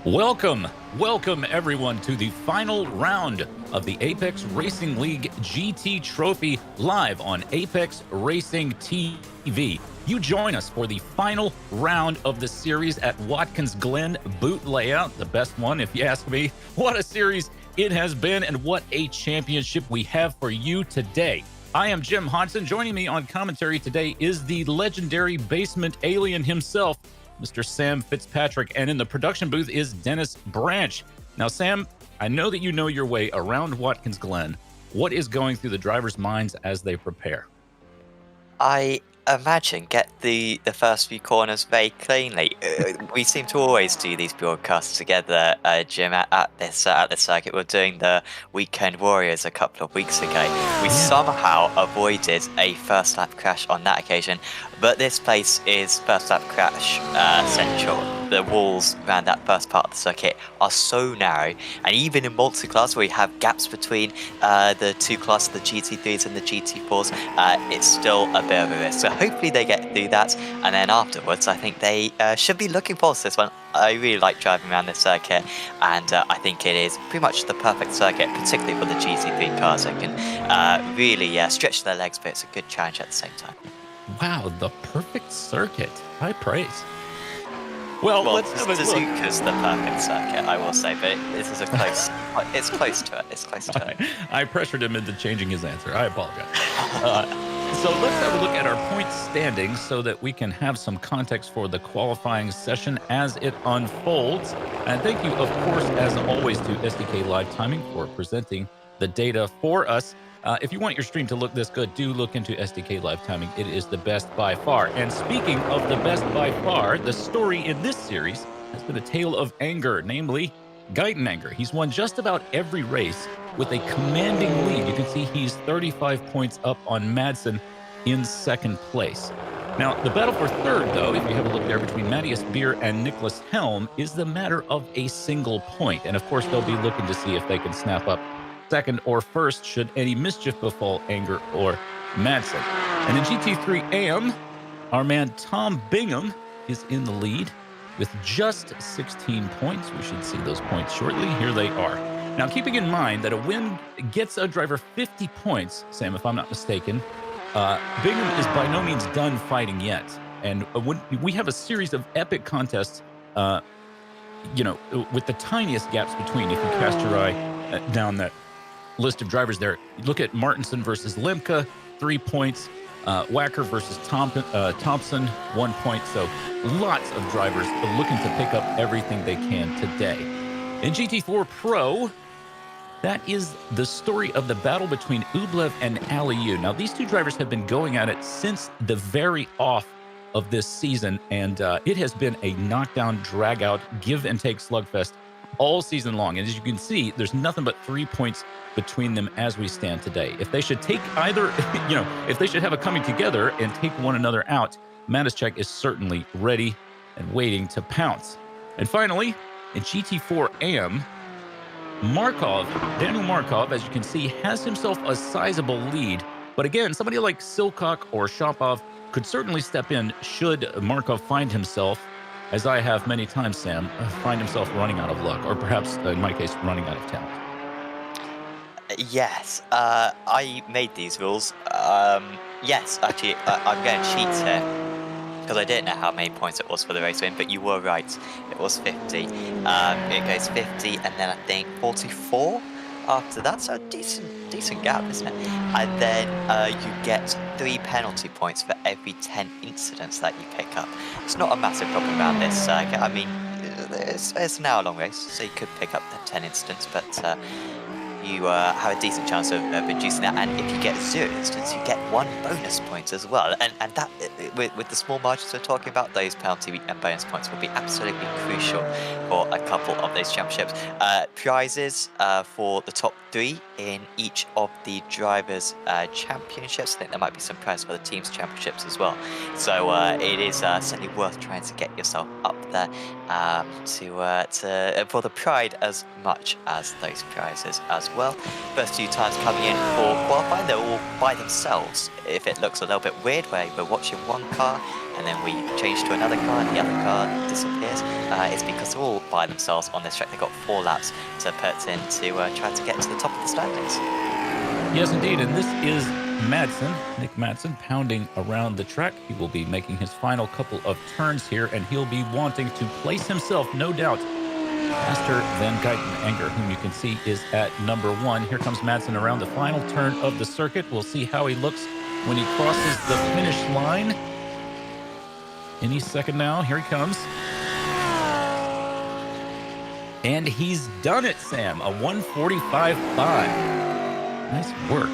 Welcome everyone to the final round of the Apex Racing League GT Trophy live on Apex Racing TV. You join us for the final round of the series at Watkins Glen Boot Layout, the best one if you ask me. What a series it has been and what a championship we have for you today. I am Jim Hodson. Joining me on commentary today is the legendary basement alien himself, Mr. Sam Fitzpatrick, and in the production booth is Dennis Branch. Now, Sam, I know that you know your way around Watkins Glen. What is going through the drivers' minds as they prepare? I imagine get the first few corners very cleanly. We seem to always do these broadcasts together, Jim, at this circuit. We were doing the Weekend Warriors a couple of weeks ago. We somehow avoided a first lap crash on that occasion, but this place is first lap crash central. The walls around that first part of the circuit are so narrow, and even in multi-class where you have gaps between the two classes, the GT3s and the GT4s, it's still a bit of a risk. So hopefully they get through that, and then afterwards I think they should be looking forward to this one. I really like driving around this circuit, and I think it is pretty much the perfect circuit, particularly for the GT3 cars that can really stretch their legs, but it's a good challenge at the same time. Wow, the perfect circuit. High praise. Well, let's have a look. Suzuka's the perfect circuit, I will say, but this is a close. It's close to it. It's close to it. I pressured him into changing his answer. I apologize. So let's have a look at our point standings so that we can have some context for the qualifying session as it unfolds. And thank you, of course, as always, to SDK Live Timing for presenting the data for us. If you want your stream to look this good, do look into SDK Live Timing. It is the best by far. And speaking of the best by far, the story in this series has been a tale of anger, namely Guyton Anger. He's won just about every race with a commanding lead. You can see he's 35 points up on Madsen in second place. Now, the battle for third, though, if you have a look there between Matthias Beer and Nicholas Helm, is the matter of a single point. And of course, they'll be looking to see if they can snap up second or first should any mischief befall Anger or Madsen. And in GT3 AM, our man Tom Bingham is in the lead with just 16 points. We should see those points shortly. Here they are. Now, keeping in mind that a win gets a driver 50 points, Sam, if I'm not mistaken, Bingham is by no means done fighting yet. And when we have a series of epic contests, with the tiniest gaps between, if you cast your eye down that list of drivers there. Look at Martinson versus Lemke, 3 points. Wacker versus Thompson, 1 point. So lots of drivers looking to pick up everything they can today. In GT4 Pro, that is the story of the battle between Ublev and Aliyu. Now, these two drivers have been going at it since the very off of this season, and it has been a knockdown, drag-out, give-and-take slugfest all season long. And as you can see, there's nothing but 3 points between them as we stand today. If they should take either, if they should have a coming together and take one another out, Matischek is certainly ready and waiting to pounce. And finally, in GT4 AM, Daniel Markov, as you can see, has himself a sizable lead. But again, somebody like Silcock or Shopov could certainly step in should Markov find himself, as I have many times, Sam, find himself running out of luck, or perhaps, in my case, running out of talent. Yes, I made these rules. Yes, actually, I'm going to cheat here, because I didn't know how many points it was for the race win, but you were right. It was 50. It goes 50, and then I think 44 after that, so a decent gap, isn't it? And then you get 3 penalty points for every 10 incidents that you pick up. It's not a massive problem around this circuit. I mean, it's an hour-long race, so you could pick up the 10 incidents, but you have a decent chance of reducing that. And if you get 0 incidents, you get 1 bonus point as well. And that, with the small margins we're talking about, those penalty and bonus points will be absolutely crucial for a couple of those championships. Prizes for the top 3 in each of the drivers' championships. I think there might be some prizes for the team's championships as well. So it is certainly worth trying to get yourself up there for the pride as much as those prizes as as well. First few times coming in for qualifying, they're all by themselves. If it looks a little bit weird where we're watching one car and then we change to another car and the other car disappears, it's because they're all by themselves on this track. They've got 4 laps to put in to try to get to the top of the standings. Yes, indeed. And this is Madsen, Nick Madsen, pounding around the track. He will be making his final couple of turns here, and he'll be wanting to place himself, no doubt, faster than Guyton Anger, whom you can see is at number 1. Here comes Madsen around the final turn of the circuit. We'll see how he looks when he crosses the finish line. Any second now. Here he comes. And he's done it, Sam. A 1:45.5. Nice work.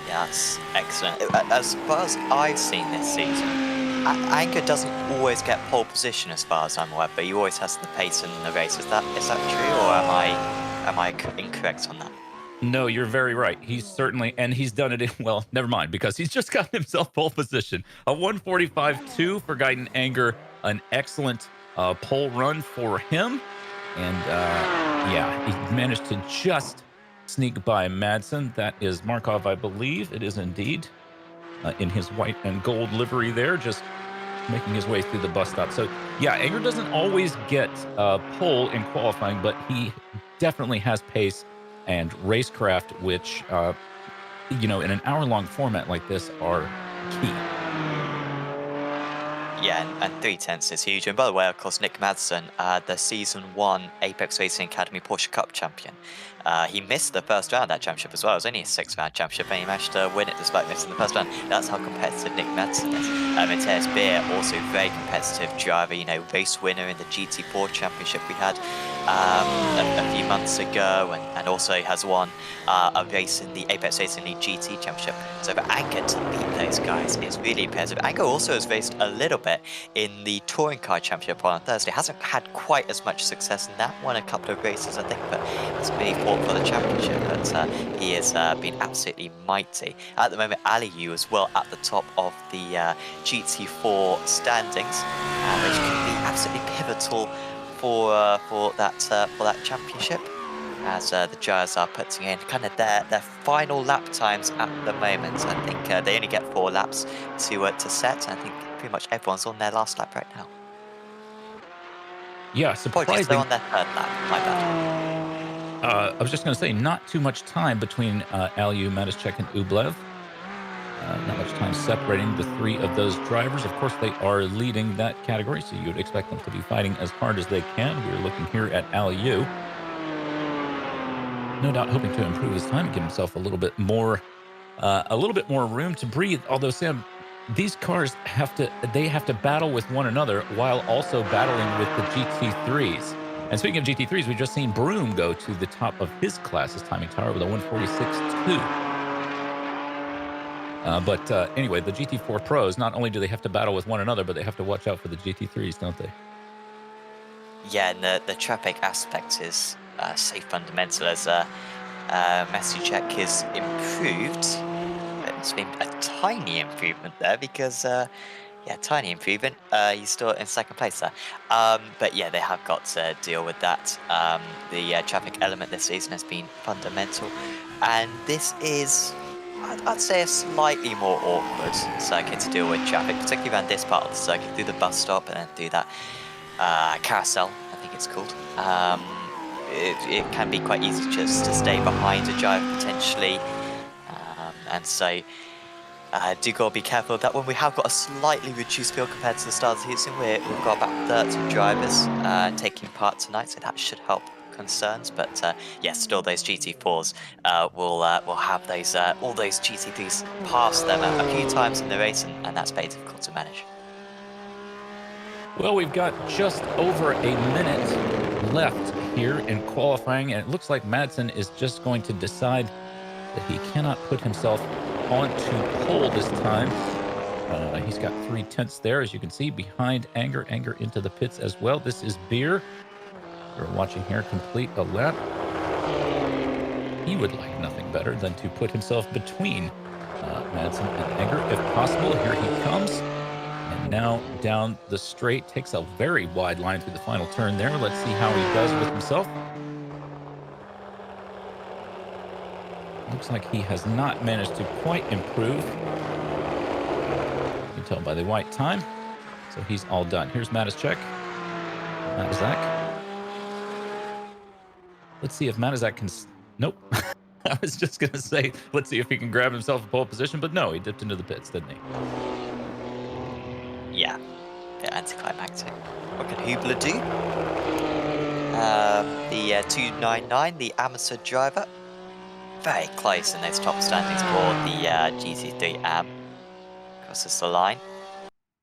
Yeah, that's excellent. As far as I've seen this season, Anger doesn't always get pole position as far as I'm aware, but he always has the pace in the race. Is that true, or am I incorrect on that? No, you're very right. He's certainly, and he's done it. Well, never mind, because he's just gotten himself pole position. A 1:45.2 for Guyton Anger. An excellent pole run for him. And yeah, he managed to just sneak by Madsen. That is Markov, I believe. It is indeed in his white and gold livery there, just making his way through the bus stop. So yeah, Anger doesn't always get pole in qualifying, but he definitely has pace and racecraft, which, in an hour-long format like this are key. Yeah, and 3/10 is huge. And by the way, of course, Nick Madsen, the Season 1 Apex Racing Academy Porsche Cup champion. He missed the first round of that championship as well. It was only a 6-round championship, and he managed to win it despite missing the first round. That's how competitive Nick Madsen is. Matthias Beer, also very competitive driver, race winner in the GT4 championship we had a few months ago, and also has won a race in the Apex Racing League GT championship. So for Anger to beat those guys is really impressive. Anger also has raced a little bit in the Touring Car Championship on Thursday. Hasn't had quite as much success in that. Won a couple of races, I think, but it's really fought for the championship. But he has been absolutely mighty. At the moment, Aliyu as well at the top of the GT4 standings, which can be absolutely pivotal for that championship. As the Jazz are putting in kind of their final lap times at the moment. I think they only get 4 laps to set. I think pretty much everyone's on their last lap right now. Yeah, surprising. They're on their 3rd lap. My bad. I was just going to say, not too much time between Aliyu, Matischek, and Ublev. Not much time separating the 3 of those drivers. Of course, they are leading that category, so you would expect them to be fighting as hard as they can. We're looking here at Aliyu. No doubt hoping to improve his time and give himself a little bit more room to breathe. Although, Sam, these cars have to battle with one another while also battling with the GT3s. And speaking of GT3s, we've just seen Broom go to the top of his class's timing tower with a 1:46.2. But anyway, the GT4 Pros, not only do they have to battle with one another, but they have to watch out for the GT3s, don't they? Yeah, and the traffic aspect is so fundamental as Masichek is improved. It's been a tiny improvement there because, tiny improvement. He's still in 2nd place there. But yeah, they have got to deal with that. The traffic element this season has been fundamental. And this is, I'd say, a slightly more awkward circuit to deal with traffic, particularly around this part of the circuit, through the bus stop and then through that carousel, I think it's called. It can be quite easy just to stay behind a driver potentially. And so do got to be careful of that one. We have got a slightly reduced field compared to the start of the season. We've got about 30 drivers taking part tonight, so that should help concerns. But yes, still those GT4s will have those all those GT3s pass them a few times in the race, and that's very difficult to manage. Well, we've got just over a minute left here in qualifying, and it looks like Madsen is just going to decide that he cannot put himself onto pole this time. He's got 3/10 there, as you can see, behind Anger. Anger into the pits as well. This is Beer. You're watching here complete a lap. He would like nothing better than to put himself between Madsen and Anger, if possible. Here he comes. And now down the straight, takes a very wide line through the final turn there. Let's see how he does with himself. looks like he has not managed to quite improve. You can tell by the white time. So he's all done. Here's Matizek. Let's see if Matizek can... Nope. I was just going to say, let's see if he can grab himself a pole position, but no, he dipped into the pits, didn't he? Yeah, bit anticlimactic. What can Hubler do? The 299, the amateur driver, very close in those top standings for the GT3 AM. Crosses the line.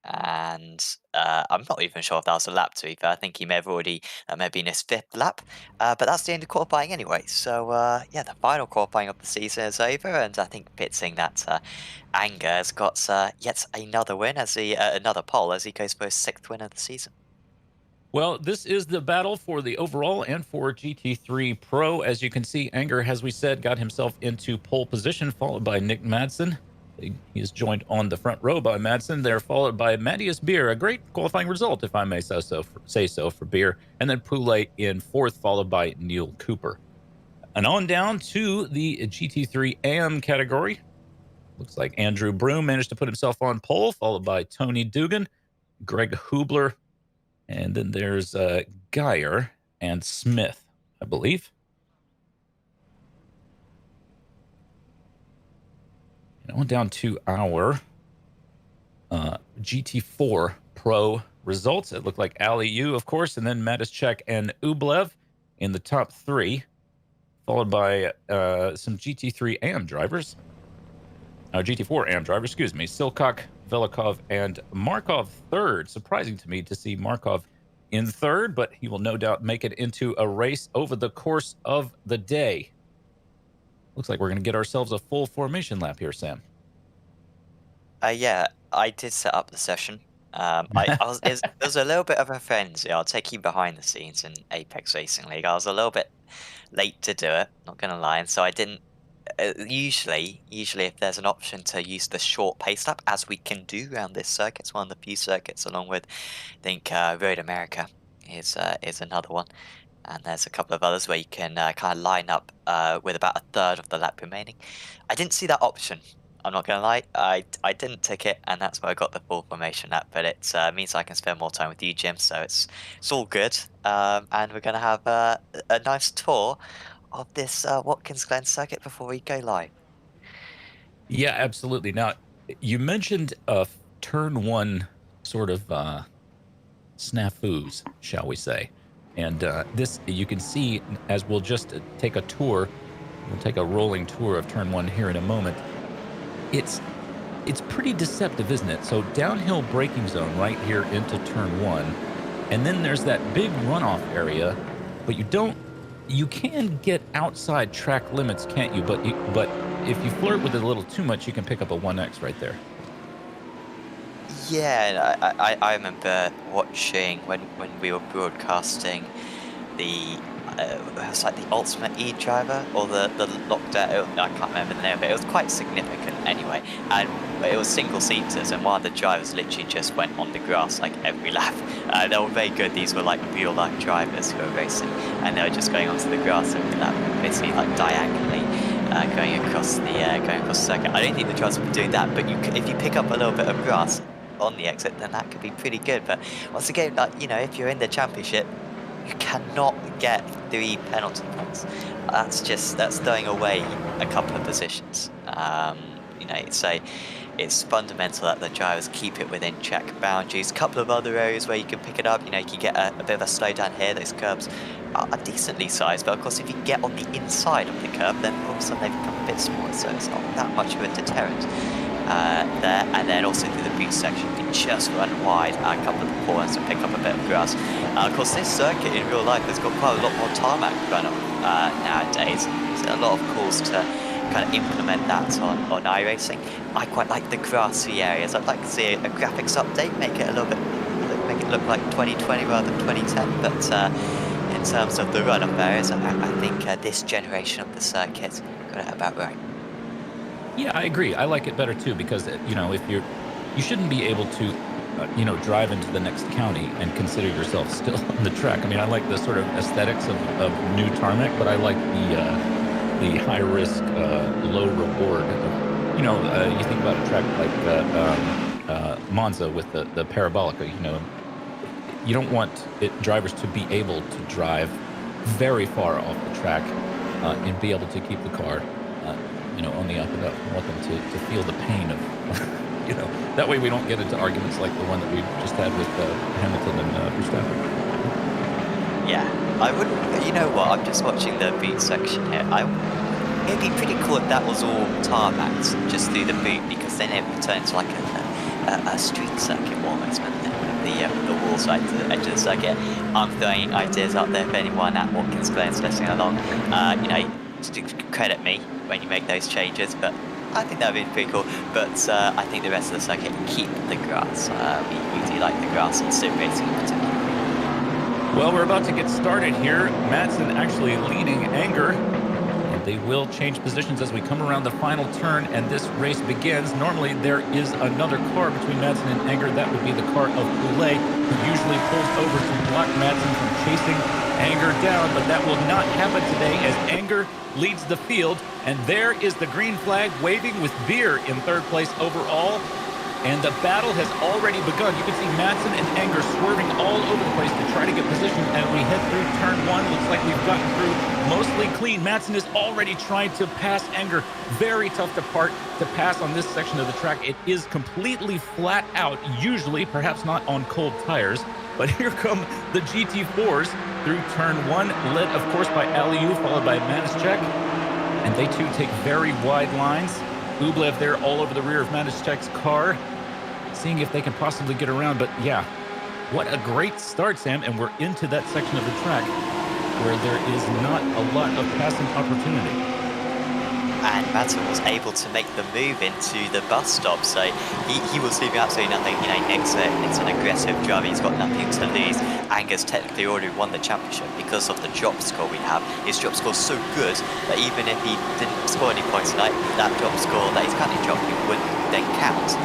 And I'm not even sure if that was a lap, to be fair. I think he may have already, may have been his 5th lap. But that's the end of qualifying anyway. So, yeah, the final qualifying of the season is over. And I think pitting that Anger has got yet another win, as another pole, as he goes for his 6th win of the season. Well, this is the battle for the overall and for GT3 Pro. As you can see, Anger, as we said, got himself into pole position, followed by Nick Madsen. He is joined on the front row by Madsen. They're followed by Matthias Beer, a great qualifying result, if I may say so for Beer. And then Poulet in 4th, followed by Neil Cooper. And on down to the GT3 AM category. Looks like Andrew Broom managed to put himself on pole, followed by Tony Dugan, Greg Hubler, and then there's Geyer and Smith, I believe. And on down to our GT4 Pro results. It looked like Ali Yu, of course, and then Matizek and Ublev in the top 3, followed by some GT3 AM drivers. GT4 AM drivers, excuse me. Silcock, Velikov, and Markov 3rd. Surprising to me to see Markov in 3rd, but he will no doubt make it into a race over the course of the day. Looks like we're going to get ourselves a full formation lap here, Sam. Yeah, I did set up the session. It was a little bit of a frenzy. I'll take you behind the scenes in Apex Racing League. I was a little bit late to do it, not going to lie, and so I didn't. Usually, if there's an option to use the short pace lap, as we can do around this circuit, it's one of the few circuits, along with, I think, Road America is another one. And there's a couple of others where you can kind of line up with about a third of the lap remaining. I didn't see that option. I'm not going to lie. I didn't tick it, and that's where I got the full formation lap. But it means I can spend more time with you, Jim, so it's all good. And we're going to have a nice tour of this Watkins Glen circuit before we go live. Yeah, absolutely. Now, you mentioned turn 1 sort of snafus, shall we say. And this, you can see, as we'll just take a tour, we'll take a rolling tour of turn 1 here in a moment. It's pretty deceptive, isn't it? So downhill braking zone right here into turn 1. And then there's that big runoff area, but you can get outside track limits, can't you? But if you flirt with it a little too much, you can pick up a 1X right there. Yeah, I remember watching when we were broadcasting the it was like the Ultimate E-Driver or the lockdown. I can't remember the name of it. It was quite significant anyway, and it was single seaters, and one of the drivers literally just went on the grass like every lap. They were very good. These were like real life drivers who were racing, and they were just going onto the grass every lap, basically like diagonally. Going across the circuit. I don't think the drivers would do that, but if you pick up a little bit of grass on the exit, then that could be pretty good. But once again, like, if you're in the championship, you cannot get 3 penalty points. That's throwing away a couple of positions. So it's fundamental that the drivers keep it within check boundaries. A couple of other areas where you can pick it up. You can get a bit of a slowdown here. Those curbs are decently sized, but of course, if you get on the inside of the curb, then all of a sudden they become a bit smaller, so it's not that much of a deterrent there. And then also through the boot section, you can just run wide a couple of the corners and pick up a bit of grass. Of course, this circuit in real life has got quite a lot more tarmac run up nowadays. So a lot of calls to kind of implement that on iRacing. I quite like the grassy areas. I'd like to see a graphics update, make it look like 2020 rather than 2010. But in terms of the run-up areas, I think this generation of the circuit got it about right. Yeah, I agree. I like it better too because if you shouldn't be able to drive into the next county and consider yourself still on the track. I mean, I like the sort of aesthetics of new tarmac, but I like the high risk, low reward. You think about a track like Monza with the Parabolica. You don't want drivers to be able to drive very far off the track and be able to keep the car, on the up and up. We want them to feel the pain of, that way we don't get into arguments like the one that we just had with Hamilton and Verstappen. Yeah, I would. You know what? I'm just watching the boot section here. It'd be pretty cool if that was all tarmacs just through the boot, because then it returns like a street circuit almost, wouldn't it? The walls right to the edge of the circuit. I'm throwing ideas out there for anyone at Watkins Glen's listening along. Credit me when you make those changes, but I think that would be pretty cool. But I think the rest of the circuit keep the grass. We do like the grass on sim racing in particular. Well, we're about to get started here. Madsen actually leading Anger. And they will change positions as we come around the final turn and this race begins. Normally, there is another car between Madsen and Anger. That would be the car of Poulet, who usually pulls over to block Madsen from chasing Anger down. But that will not happen today as Anger leads the field. And there is the green flag waving with Beer in third place overall. And the battle has already begun. You can see Madsen and Anger swerving all over the place to try to get position as we head through turn one. Looks like we've gotten through mostly clean. Madsen is already trying to pass Anger. Very tough to pass on this section of the track. It is completely flat out, usually, perhaps not on cold tires. But here come the GT4s through turn one, led, of course, by Aliou, followed by Manischek. And they, too, take very wide lines. Ublev there all over the rear of Manischek's car, seeing if they can possibly get around. But yeah, what a great start, Sam. And we're into that section of the track where there is not a lot of passing opportunity. And Madsen was able to make the move into the bus stop, so he was leaving absolutely nothing. Nick's an aggressive driver, he's got nothing to lose. Anger's technically already won the championship because of the drop score we have. His drop score's so good that even if he didn't score any points tonight, that drop score that he's currently dropping would then count.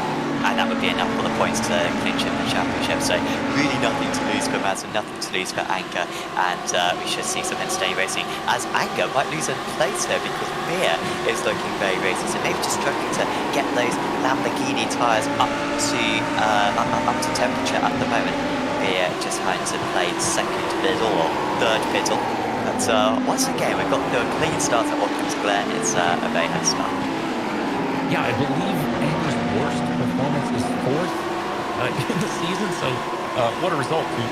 And that would be enough for the points to clinch him the championship. So really nothing to lose for Madsen, nothing to lose for Anger. And we should see some entertaining racing as Anger might lose a place there because Beer is looking very racy. So maybe just struggling to get those Lamborghini tyres up to temperature at the moment. Beer just having to play second fiddle or third fiddle. But once again, we've got the clean start at Watkins Glen. It's a very nice start. Yeah, I believe Anger's worst performance is fourth in the season. So what a result to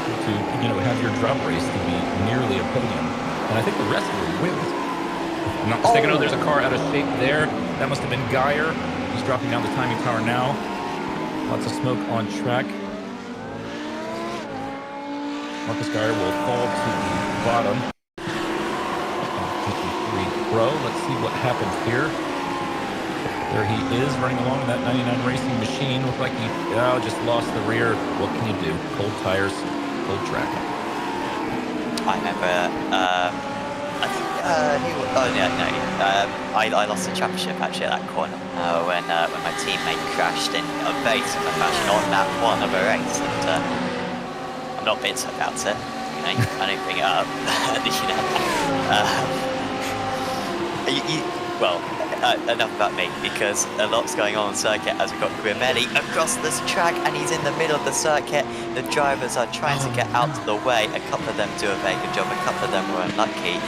have your drop race to be nearly a podium. And I think the rest of them wins. If I'm not mistaken. Oh, there's a car out of shape there. That must have been Geyer. He's dropping down the timing tower now. Lots of smoke on track. Marcus Geyer will fall to the bottom. GT3 Pro. Let's see what happens here. There he is, running along in that 99 Racing Machine. Looked like he just lost the rear. What can you do? Cold tires, cold track. I remember, I lost the championship actually at that corner when my teammate crashed in a very similar fashion on that one of a race. And I'm not bitter about it. I don't bring it up. Enough about me, because a lot's going on the circuit as we've got Grimelli across this track and he's in the middle of the circuit. The drivers are trying to get out of the way. A couple of them do a very good job, a couple of them were unlucky.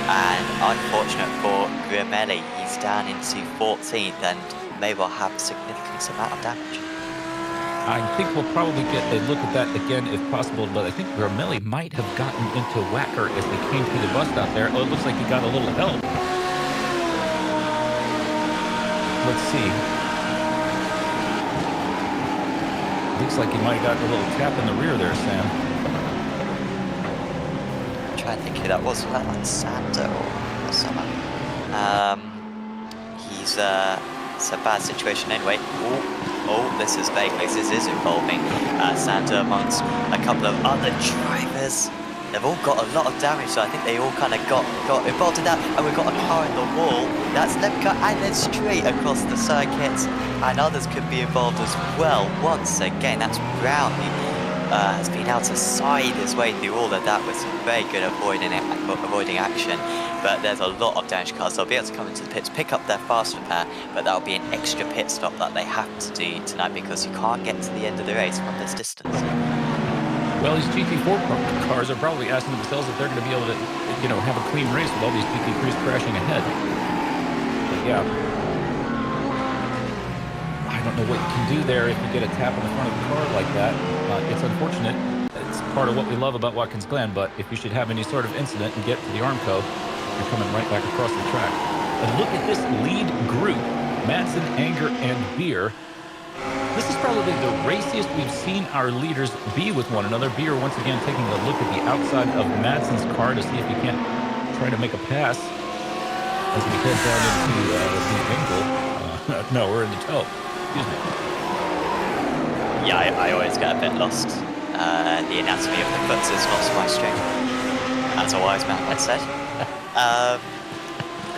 And unfortunate for Grimelli, he's down into 14th and may well have a significant amount of damage. I think we'll probably get a look at that again if possible, but I think Grimelli might have gotten into Wacker as they came through the bus stop there. Oh, it looks like he got a little help. Let's see. Looks like he might have gotten a little tap in the rear there, Sam. I'm trying to think who that was. Was that like Sander or someone? It's a bad situation anyway. Oh, this is vaguely. This is involving Sander amongst a couple of other drivers. They've all got a lot of damage, so I think they all kind of got involved in that. And we've got a car in the wall. That's Lemka, and then straight across the circuit. And others could be involved as well. Once again, that's Brownie has been able to side his way through all of that with some very good avoiding action. But there's a lot of Danish cars. They'll be able to come into the pits, pick up their fast repair, but that'll be an extra pit stop that they have to do tonight because you can't get to the end of the race from this distance. Well, these GT4 cars are probably asking themselves if they're going to be able to, have a clean race with all these GT3s crashing ahead. But yeah. I don't know what you can do there if you get a tap on the front of the car like that. It's unfortunate. It's part of what we love about Watkins Glen, but if you should have any sort of incident and get to the Armco, you're coming right back across the track. And look at this lead group. Madsen, Anger, and Beer. This is probably the raciest we've seen our leaders be with one another. Beer once again taking a look at the outside of Madsen's car to see if he can't try to make a pass as we head down into the angle. No, we're in the toe. Excuse me. Yeah, I always get a bit lost. The anatomy of the foot is not so my strength, as a wise man once said.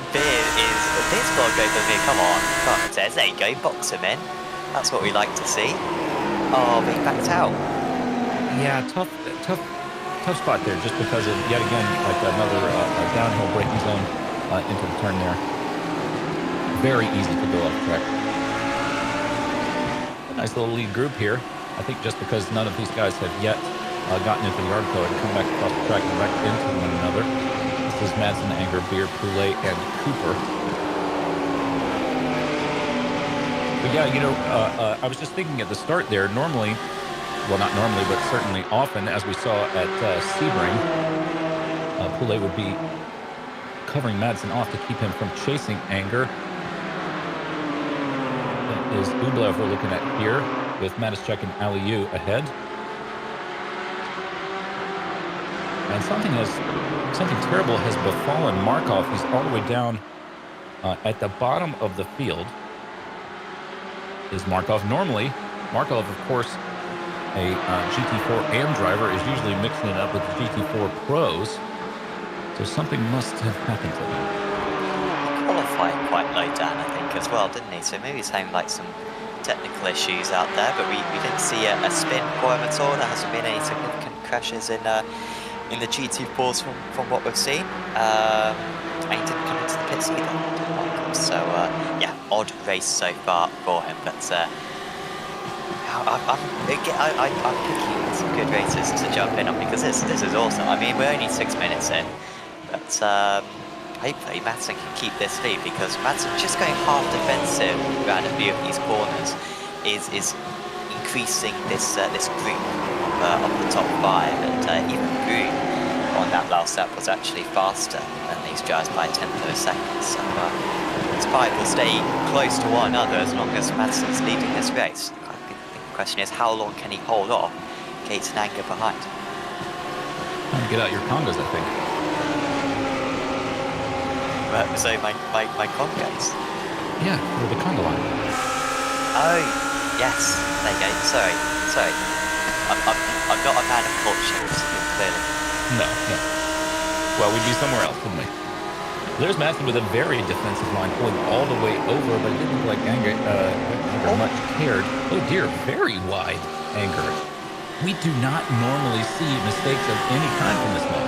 Beer's got to go for me. Come on, there you go, box him in. That's what we like to see. Oh, being backed out. Yeah, tough spot there, just because of yet again like another downhill braking zone into the turn there. Very easy to go off track. Nice little lead group here. I think just because none of these guys have yet gotten into the Armco and come back across the track and back into one another. This is Madsen, Anger, Beer, Poulet, and Cooper. But yeah, I was just thinking at the start there, normally, well, not normally, but certainly often, as we saw at Sebring, Poulet would be covering Madsen off to keep him from chasing Anger. That is Ublev we're looking at here, with Matischek and Aliou ahead. And something terrible has befallen Markov. He's all the way down at the bottom of the field. Is Markov. Normally, Markov, of course, a GT4 AM driver, is usually mixing it up with the GT4 Pros. So something must have happened to him. He qualified quite low down, I think, as well, didn't he? So maybe he's having like some technical issues out there, but we didn't see a spin for him at all. There hasn't been any significant crashes in the GT4s from what we've seen. And he didn't come into the pits either. So yeah, odd race so far for him, but I'm picking some good races to jump in on because this is awesome. I mean, we're only 6 minutes in, but hopefully Madsen can keep this lead because Madsen just going half defensive around a few of these corners is increasing this group of the top 5, and even Green on that last lap was actually faster than these drivers by a tenth of a second. So these 5 will stay close to one another as long as Madsen's leading this race. I think the question is, how long can he hold off Gates and Anger behind? Time to get out your Congas, I think. So my Congas? Yeah, for the Conga line. Oh, yes. There you go. Sorry. I'm not a fan of culture, clearly. No. Well, we'd be somewhere else, wouldn't we? There's Madsen with a very defensive line, pulling all the way over, but it didn't look like Anger much cared. Oh dear, very wide Anger. We do not normally see mistakes of any kind from this man.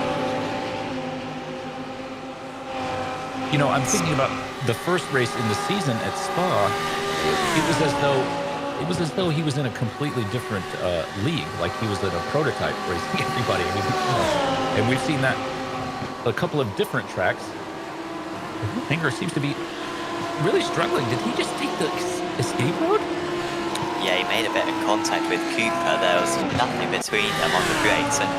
I'm thinking about the first race in the season at Spa. It was as though he was in a completely different league, like he was in a prototype racing everybody. And we've seen that a couple of different tracks. Anger seems to be really struggling. Did he just take the escape road? Yeah, he made a bit of contact with Cooper. There was nothing between them on the brakes, and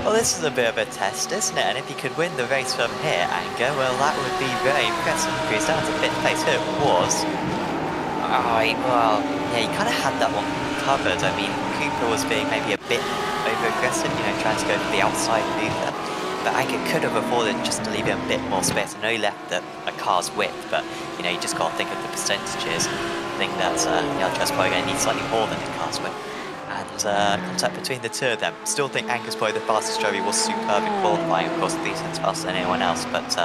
well, this is a bit of a test, isn't it? And if he could win the race from here, Anger, well, that would be very impressive. Because down to fifth place, who it was. He kind of had that one covered. I mean, Cooper was being maybe a bit over-aggressive, trying to go for the outside move there. But Anger could have afforded just to leave him a bit more space. I know he left a car's width, but, you just got to think of the percentages. I think that the other probably going to need slightly more than the car's width. And contact between the two of them. Still think Anger's probably the fastest driver. He was superb in qualifying, of course, decent faster than anyone else. But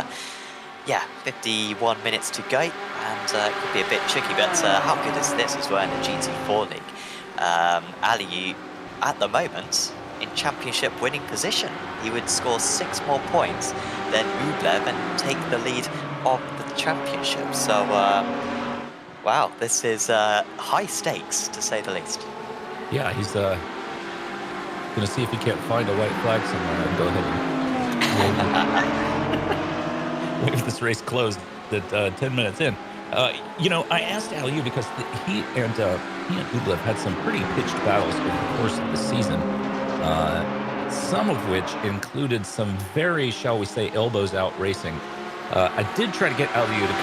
yeah, 51 minutes to go, and it could be a bit tricky. But how good is this as well in the GT4 league? Aliou at the moment, in championship winning position. He would score 6 more points than Rublev and take the lead of the championship. So, wow, this is high stakes, to say the least. Yeah, he's going to see if he can't find a white flag somewhere and go ahead and wave this race closed at 10 minutes in. I asked Aliu because he and Rublev had some pretty pitched battles over the course of the season, some of which included some very, shall we say, elbows out racing. I did try to get Aliu to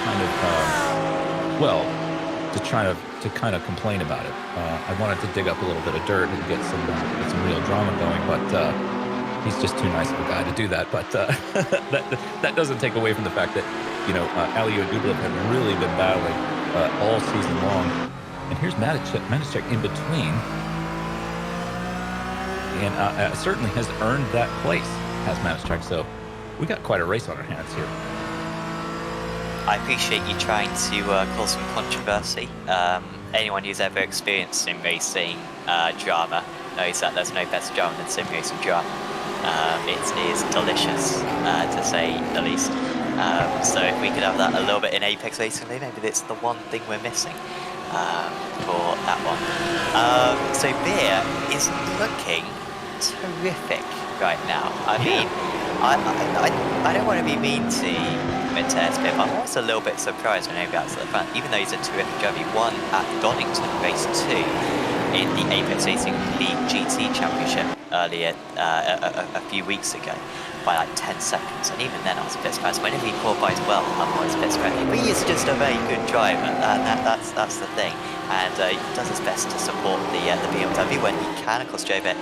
kind of, to kind of complain about it. I wanted to dig up a little bit of dirt and get some real drama going, but he's just too nice of a guy to do that. But that doesn't take away from the fact that Aliu and Rublev have really been battling all season long. And here's Matichek in between, and certainly has earned that place, has Matichek. So we got quite a race on our hands here. I appreciate you trying to cause some controversy. Anyone who's ever experienced sim racing drama knows that there's no better drama than sim racing drama. It is delicious, to say the least. So if we could have that a little bit in Apex Racing, maybe it's the one thing we're missing for that one. So Beer is looking terrific right now. I mean, I don't want to be mean to Mintez, but I'm always a little bit surprised when he goes to the front, even though he's a terrific driver. He won at Donington race 2 in the Apex Racing League GT Championship earlier a few weeks ago by like 10 seconds, and even then I was a bit surprised. Whenever he qualifies well, I'm always a bit surprised. But he is just a very good driver, and that's the thing. And he does his best to support the BMW when he can. Of course, Jobert,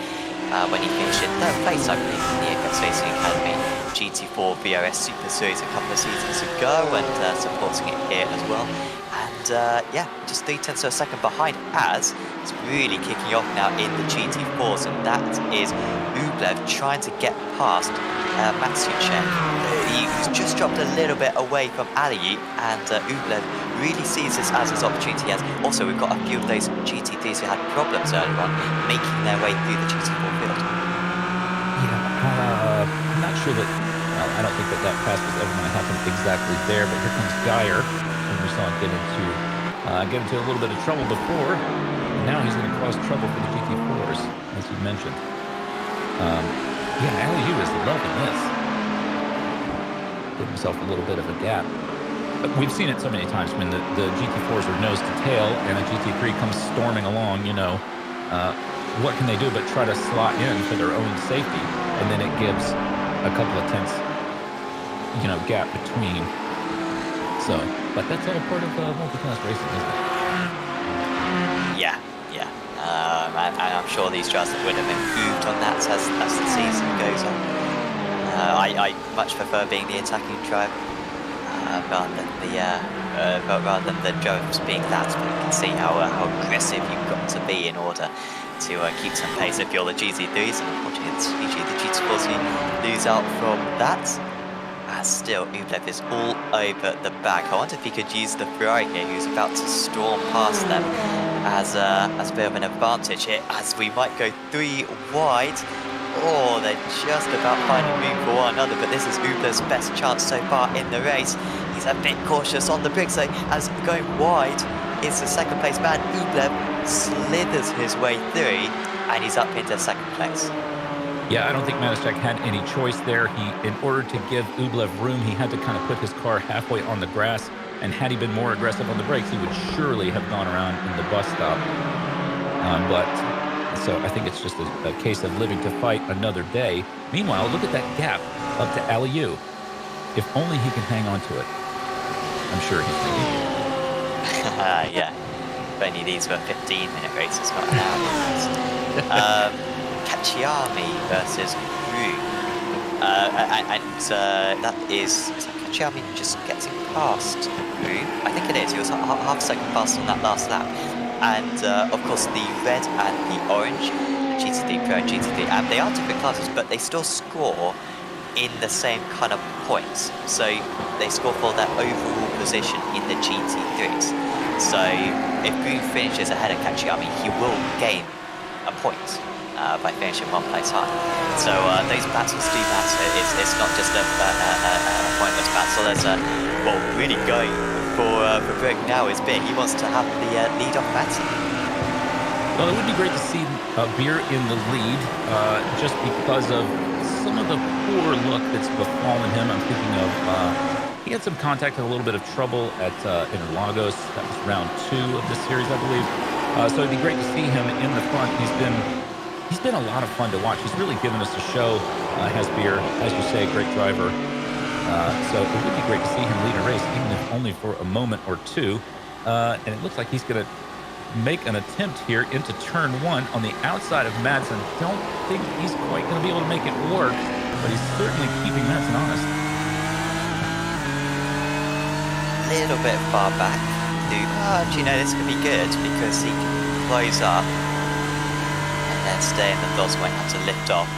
when he finished in 3rd place, I believe, in the Apex Racing Academy GT4 VRS Super Series a couple of seasons ago, and supporting it here as well. And just 3/10 of a second behind, as it's really kicking off now in the GT4s, and that is Rublev trying to get past Matichek. He's just dropped a little bit away from Aliu, and Rublev really sees this as his opportunity. Also, we've got a few of those GT3s who had problems earlier on making their way through the GT4 field. Yeah, I'm not sure that. I don't think that pass was ever going to happen exactly there. But here comes Geyer, whom we saw get into a little bit of trouble before. And now he's going to cause trouble for the GT4s, as you mentioned. Aliu is loving this. Give himself a little bit of a gap. But we've seen it so many times when the GT4s are nose to tail and a GT3 comes storming along. What can they do but try to slot in for their own safety? And then it gives a couple of tenths, gap between. So, but that's all part of multi-class racing, isn't it? Yeah. And I'm sure these drivers would have improved on that as the season goes on. I much prefer being the attacking driver rather than the drivers being that. But you can see how aggressive you've got to be in order to keep some pace if you're the GT3s, and unfortunately it's usually the GT4s who lose out from that. Still, Rublev is all over the back. I wonder if he could use the Ferrari here, who's about to storm past them, as a bit of an advantage here, as we might go 3 wide. Oh, they're just about finding room for one another, but this is Rublev's best chance so far in the race. He's a bit cautious on the brakes, though, as going wide is the second place man. Rublev slithers his way through, and he's up into 2nd place. Yeah, I don't think Matichek had any choice there. In order to give Rublev room, he had to kind of put his car halfway on the grass, and had he been more aggressive on the brakes, he would surely have gone around in the bus stop. So I think it's just a case of living to fight another day. Meanwhile, look at that gap up to Aliu. If only he can hang on to it. I'm sure he's thinking. Yeah, if only these were 15-minute races, not an hour. Cacciami versus Groom. That is that Cacciami just getting past Groom? I think it is. He was half a second fast on that last lap. And of course, the red and the orange, the GT3 Pro and GT3, and they are different classes, but they still score in the same kind of points. So they score for their overall position in the GT3s. So if Groom finishes ahead of Cacciami, he will gain a point. by finishing one place high. So those battles do matter. It's not just a pointless battle. As well, really going for Brig now is Beer. He wants to have the lead off Madsen. Well, it would be great to see Beer in the lead, just because of some of the poor luck that's befallen him. I'm thinking of he had some contact and a little bit of trouble at Interlagos. That was round 2 of the series, I believe. So it'd be great to see him in the front. He's been a lot of fun to watch. He's really given us a show. Has Beer, as you say, great driver. So it would be great to see him lead a race, even if only for a moment or two. And it looks like he's going to make an attempt here into turn 1 on the outside of Madsen. Don't think he's quite going to be able to make it work, but he's certainly keeping Madsen honest. A little bit far back. Do you know this could be good because he can close up and then stay in the dots when have to lift off.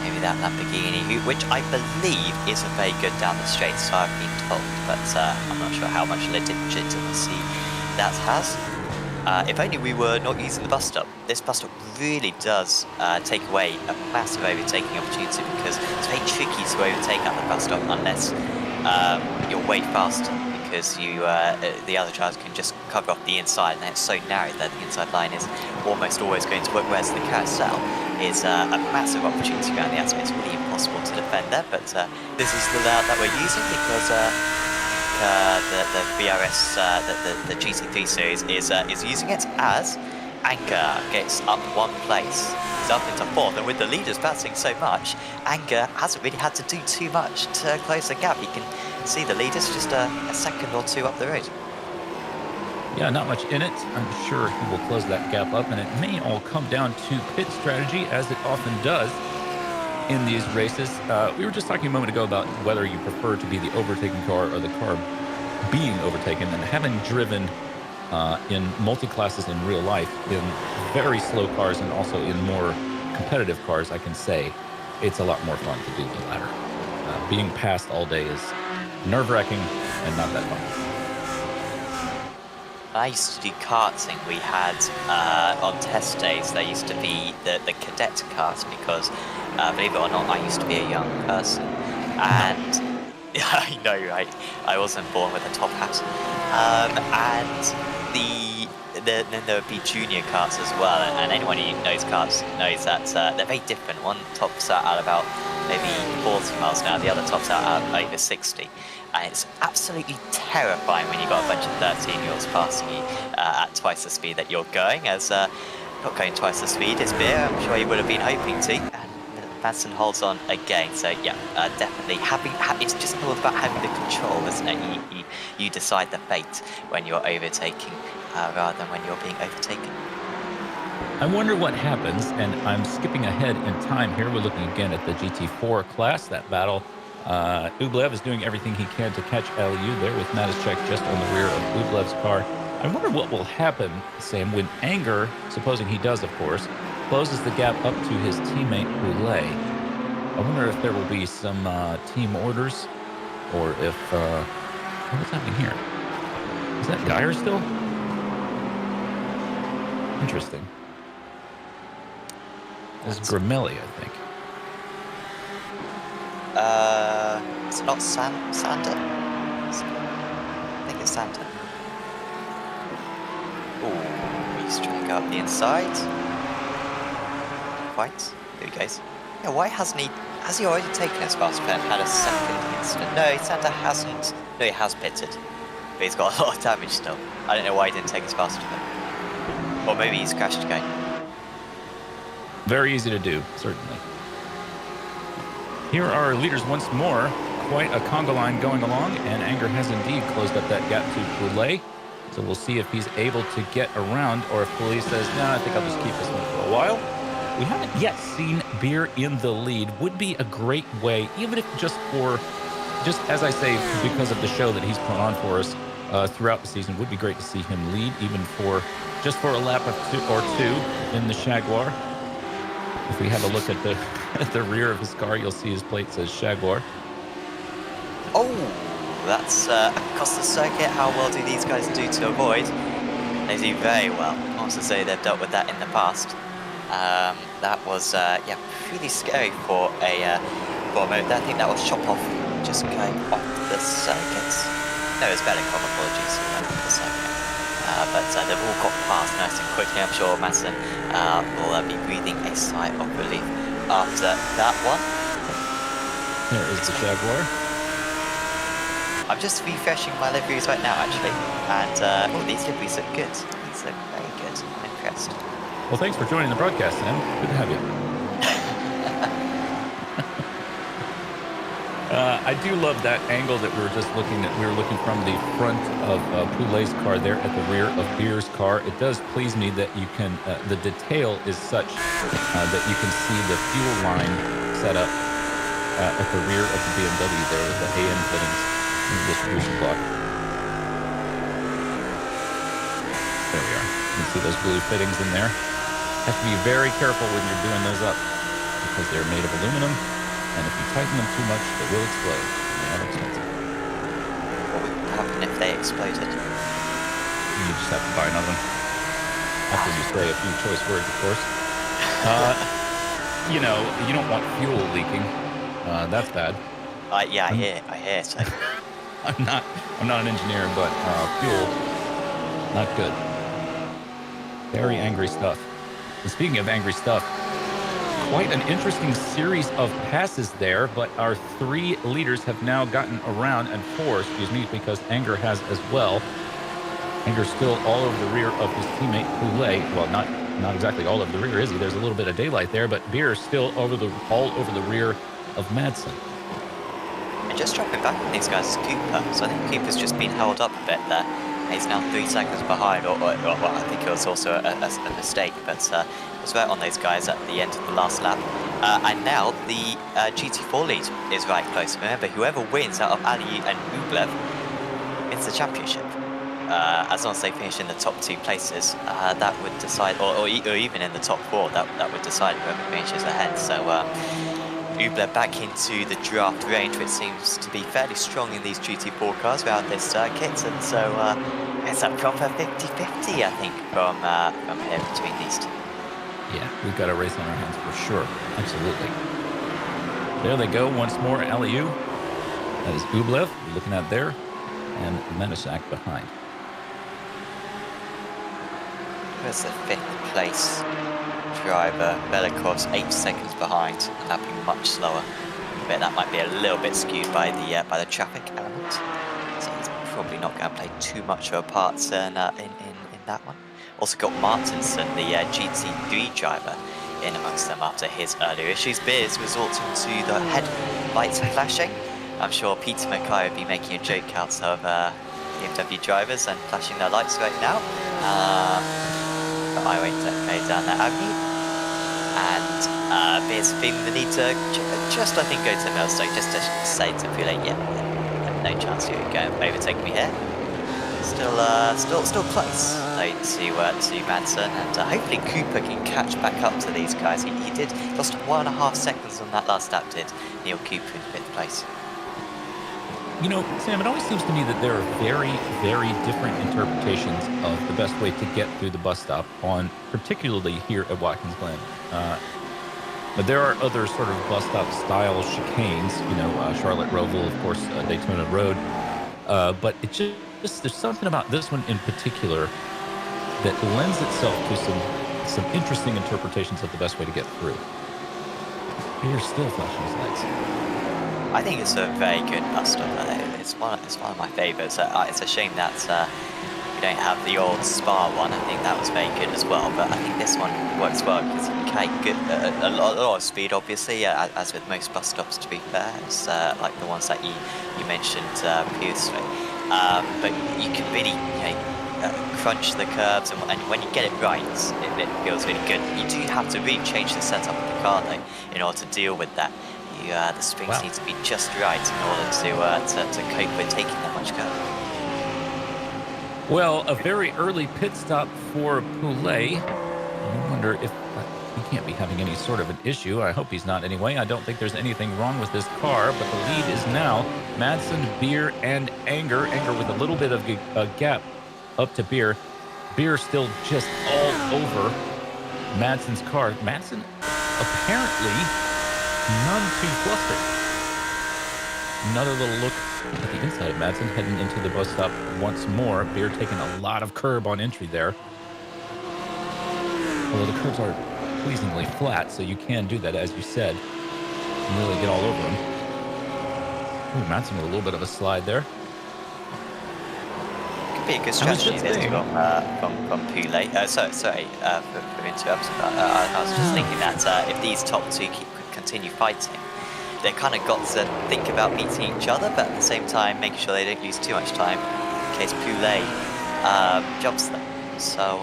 Maybe that Lamborghini, which I believe isn't very good down the straight, so I've been told, but I'm not sure how much legitimacy that has. If only we were not using the bus stop. This bus stop really does take away a massive overtaking opportunity because it's very tricky to overtake at the bus stop unless you're way faster, because the other drivers can just cover off the inside, and it's so narrow that the inside line is almost always going to work, whereas the carousel is a massive opportunity around the outside. It's really impossible to defend there, but this is the layout that we're using because the BRS, the GT3 series is using it as Anger gets up 1 place. He's up into 4th, and with the leaders battling so much, Anger hasn't really had to do too much to close the gap. He can see the leaders just a second or 2 up the road. Yeah, not much in it. I'm sure he will close that gap up, and it may all come down to pit strategy, as it often does in these races. We were just talking a moment ago about whether you prefer to be the overtaking car or the car being overtaken, and having driven in multi-classes in real life, in very slow cars and also in more competitive cars, I can say it's a lot more fun to do the latter. Being passed all day is nerve-wracking and not that fun. I used to do karting. We had on test days there used to be the cadet cars because believe it or not, I used to be a young person, and I know, right? I wasn't born with a top hat, and then there would be junior karts as well, and anyone who knows karts knows that they're very different. One tops out at about maybe 40 miles an hour, the other tops out at over 60. And it's absolutely terrifying when you've got a bunch of 13-year-olds passing you at twice the speed that you're going, as not going twice the speed is Beer. I'm sure you would have been hoping to. And Madsen holds on again, so yeah, definitely. It's just all about having the control, isn't it? You decide the fate when you're overtaking rather than when you're being overtaken. I wonder what happens, and I'm skipping ahead in time here. We're looking again at the GT4 class, that battle. Ublev is doing everything he can to catch LU there with Matischek just on the rear of Ublev's car. I wonder what will happen, Sam, when Anger, supposing he does, of course, closes the gap up to his teammate Boulay. I wonder if there will be some team orders, or if... what's happening here? Is that Geyer still? Interesting. This is Grimelli, I think. Is it not Sander? I think it's Sander. Ooh, he's trying to go up the inside. Quite. Here he goes. Yeah, why hasn't he... Has he already taken his fast pen? Had a second incident? No, Sander hasn't. No, he has pitted. But he's got a lot of damage still. I don't know why he didn't take his fast pen. Or maybe he's crashed again. Very easy to do, certainly. Here are our leaders once more. Quite a conga line going along, and Anger has indeed closed up that gap to Poulet. So we'll see if he's able to get around, or if Poulet says, nah, I think I'll just keep this one for a while. We haven't yet seen Beer in the lead. Would be a great way, even if just as I say, because of the show that he's put on for us throughout the season, would be great to see him lead, even just for a lap or two in the Jaguar. If we have a look at the rear of his car, you'll see his plate says Jaguar. Oh, that's across the circuit. How well do these guys do to avoid? They do very well. I want to say they've dealt with that in the past. That was pretty scary for a moment. I think that was Chop Off just going off the circuits. No, it's Belicom, apologies, the circuit. But they've all got past nice and quickly. I'm sure Madsen will be breathing a sigh of relief after that one. There is the Jaguar. I'm just refreshing my liveries right now, actually. And these liveries look good. These look very good. I'm impressed. Well, thanks for joining the broadcast, Sam. Good to have you. I do love that angle that we were just looking at. We were looking from the front of Poulet's car there at the rear of Beer's car. It does please me that you can, the detail is such that you can see the fuel line set up at the rear of the BMW there with the AM fittings and the distribution block. There we are. You can see those blue fittings in there. Have to be very careful when you're doing those up because they're made of aluminum. And if you tighten them too much, they will explode. They are expensive. What would happen if they exploded? You just have to buy another one. After you say a few choice words, of course. You know, you don't want fuel leaking. That's bad. I hear. So I'm not an engineer, but fuel, not good. Very angry stuff. And speaking of angry stuff, quite an interesting series of passes there, but our three leaders have now gotten around, and four, excuse me, because Anger has as well. Anger's still all over the rear of his teammate Poulet. Well, not exactly all over the rear, is he? There's a little bit of daylight there, but Beer is still all over the rear of Madsen. and just dropping back on these guys is Cooper. So I think Cooper's just been held up a bit there. He's now 3 seconds behind, or I think it was also a mistake, but was right on those guys at the end of the last lap. And now the GT4 lead is right close. Remember, whoever wins out of Ali and Rublev wins the championship. As long as they finish in the top 2 places, that would decide, or even in the top 4, that would decide whoever finishes ahead. So Rublev back into the draft range, which seems to be fairly strong in these GT4 cars around this circuit, and so it's a proper 50-50, I think, from here between these two. Yeah, we've got a race on our hands for sure. Absolutely. There they go once more. Aliou. That is Rublev we're looking at there, and Menisak behind. There's the 5th place driver, Velikov's 8 seconds behind, and that'd be much slower. But that might be a little bit skewed by the traffic element, so he's probably not going to play too much of a part in that one. Also got Martinson, the GT3 driver, in amongst them after his earlier issues. Beers resorting to the headlights flashing. I'm sure Peter Mackay would be making a joke out of BMW drivers and flashing their lights right now. But I wait to go down that avenue. And Beers feeling the need to just, I think, go to Millstone just to say to Poulet, yeah, no chance you go and overtake me here. Still close though to Madsen, and hopefully Cooper can catch back up to these guys. He lost 1.5 seconds on that last lap, did Neil Cooper in 5th place. You know, Sam, it always seems to me that there are very, very different interpretations of the best way to get through the bus stop on, particularly here at Watkins Glen. But there are other sort of bus stop style chicanes, you know, Charlotte Roval, of course, Daytona Road. But it just, there's something about this one in particular that lends itself to some interesting interpretations of the best way to get through. You're still flashing his lights. I think it's a very good bus stop. It's one of my favourites. It's a shame that we don't have the old Spa one. I think that was very good as well. But I think this one works well because you can get a lot of speed, obviously, as with most bus stops, to be fair. It's like the ones that you mentioned previously. But you can really, crunch the curves, and when you get it right, it feels really good. You do have to really change the setup of the car though in order to deal with that. The springs need to be just right in order to cope with taking that much curve. Well, a very early pit stop for Poulet. I wonder if he can't be having any sort of an issue. I hope he's not anyway. I don't think there's anything wrong with this car, but the lead is now Madsen, Beer, and Anger. Anger with a little bit of a gap up to Beer. Beer still just all over Madsen's car. Madsen apparently none too flustered. Another little look at the inside of Madsen, heading into the bus stop once more. Beer taking a lot of curb on entry there. Although the curbs are pleasingly flat, so you can do that, as you said, and really get all over them. Ooh, Madsen with a little bit of a slide there. Could be a good strategy this from Poulet. Sorry for interrupting. I was just thinking that if these top two could continue fighting, they kind of got to think about beating each other, but at the same time making sure they don't lose too much time in case Poulet jumps them. So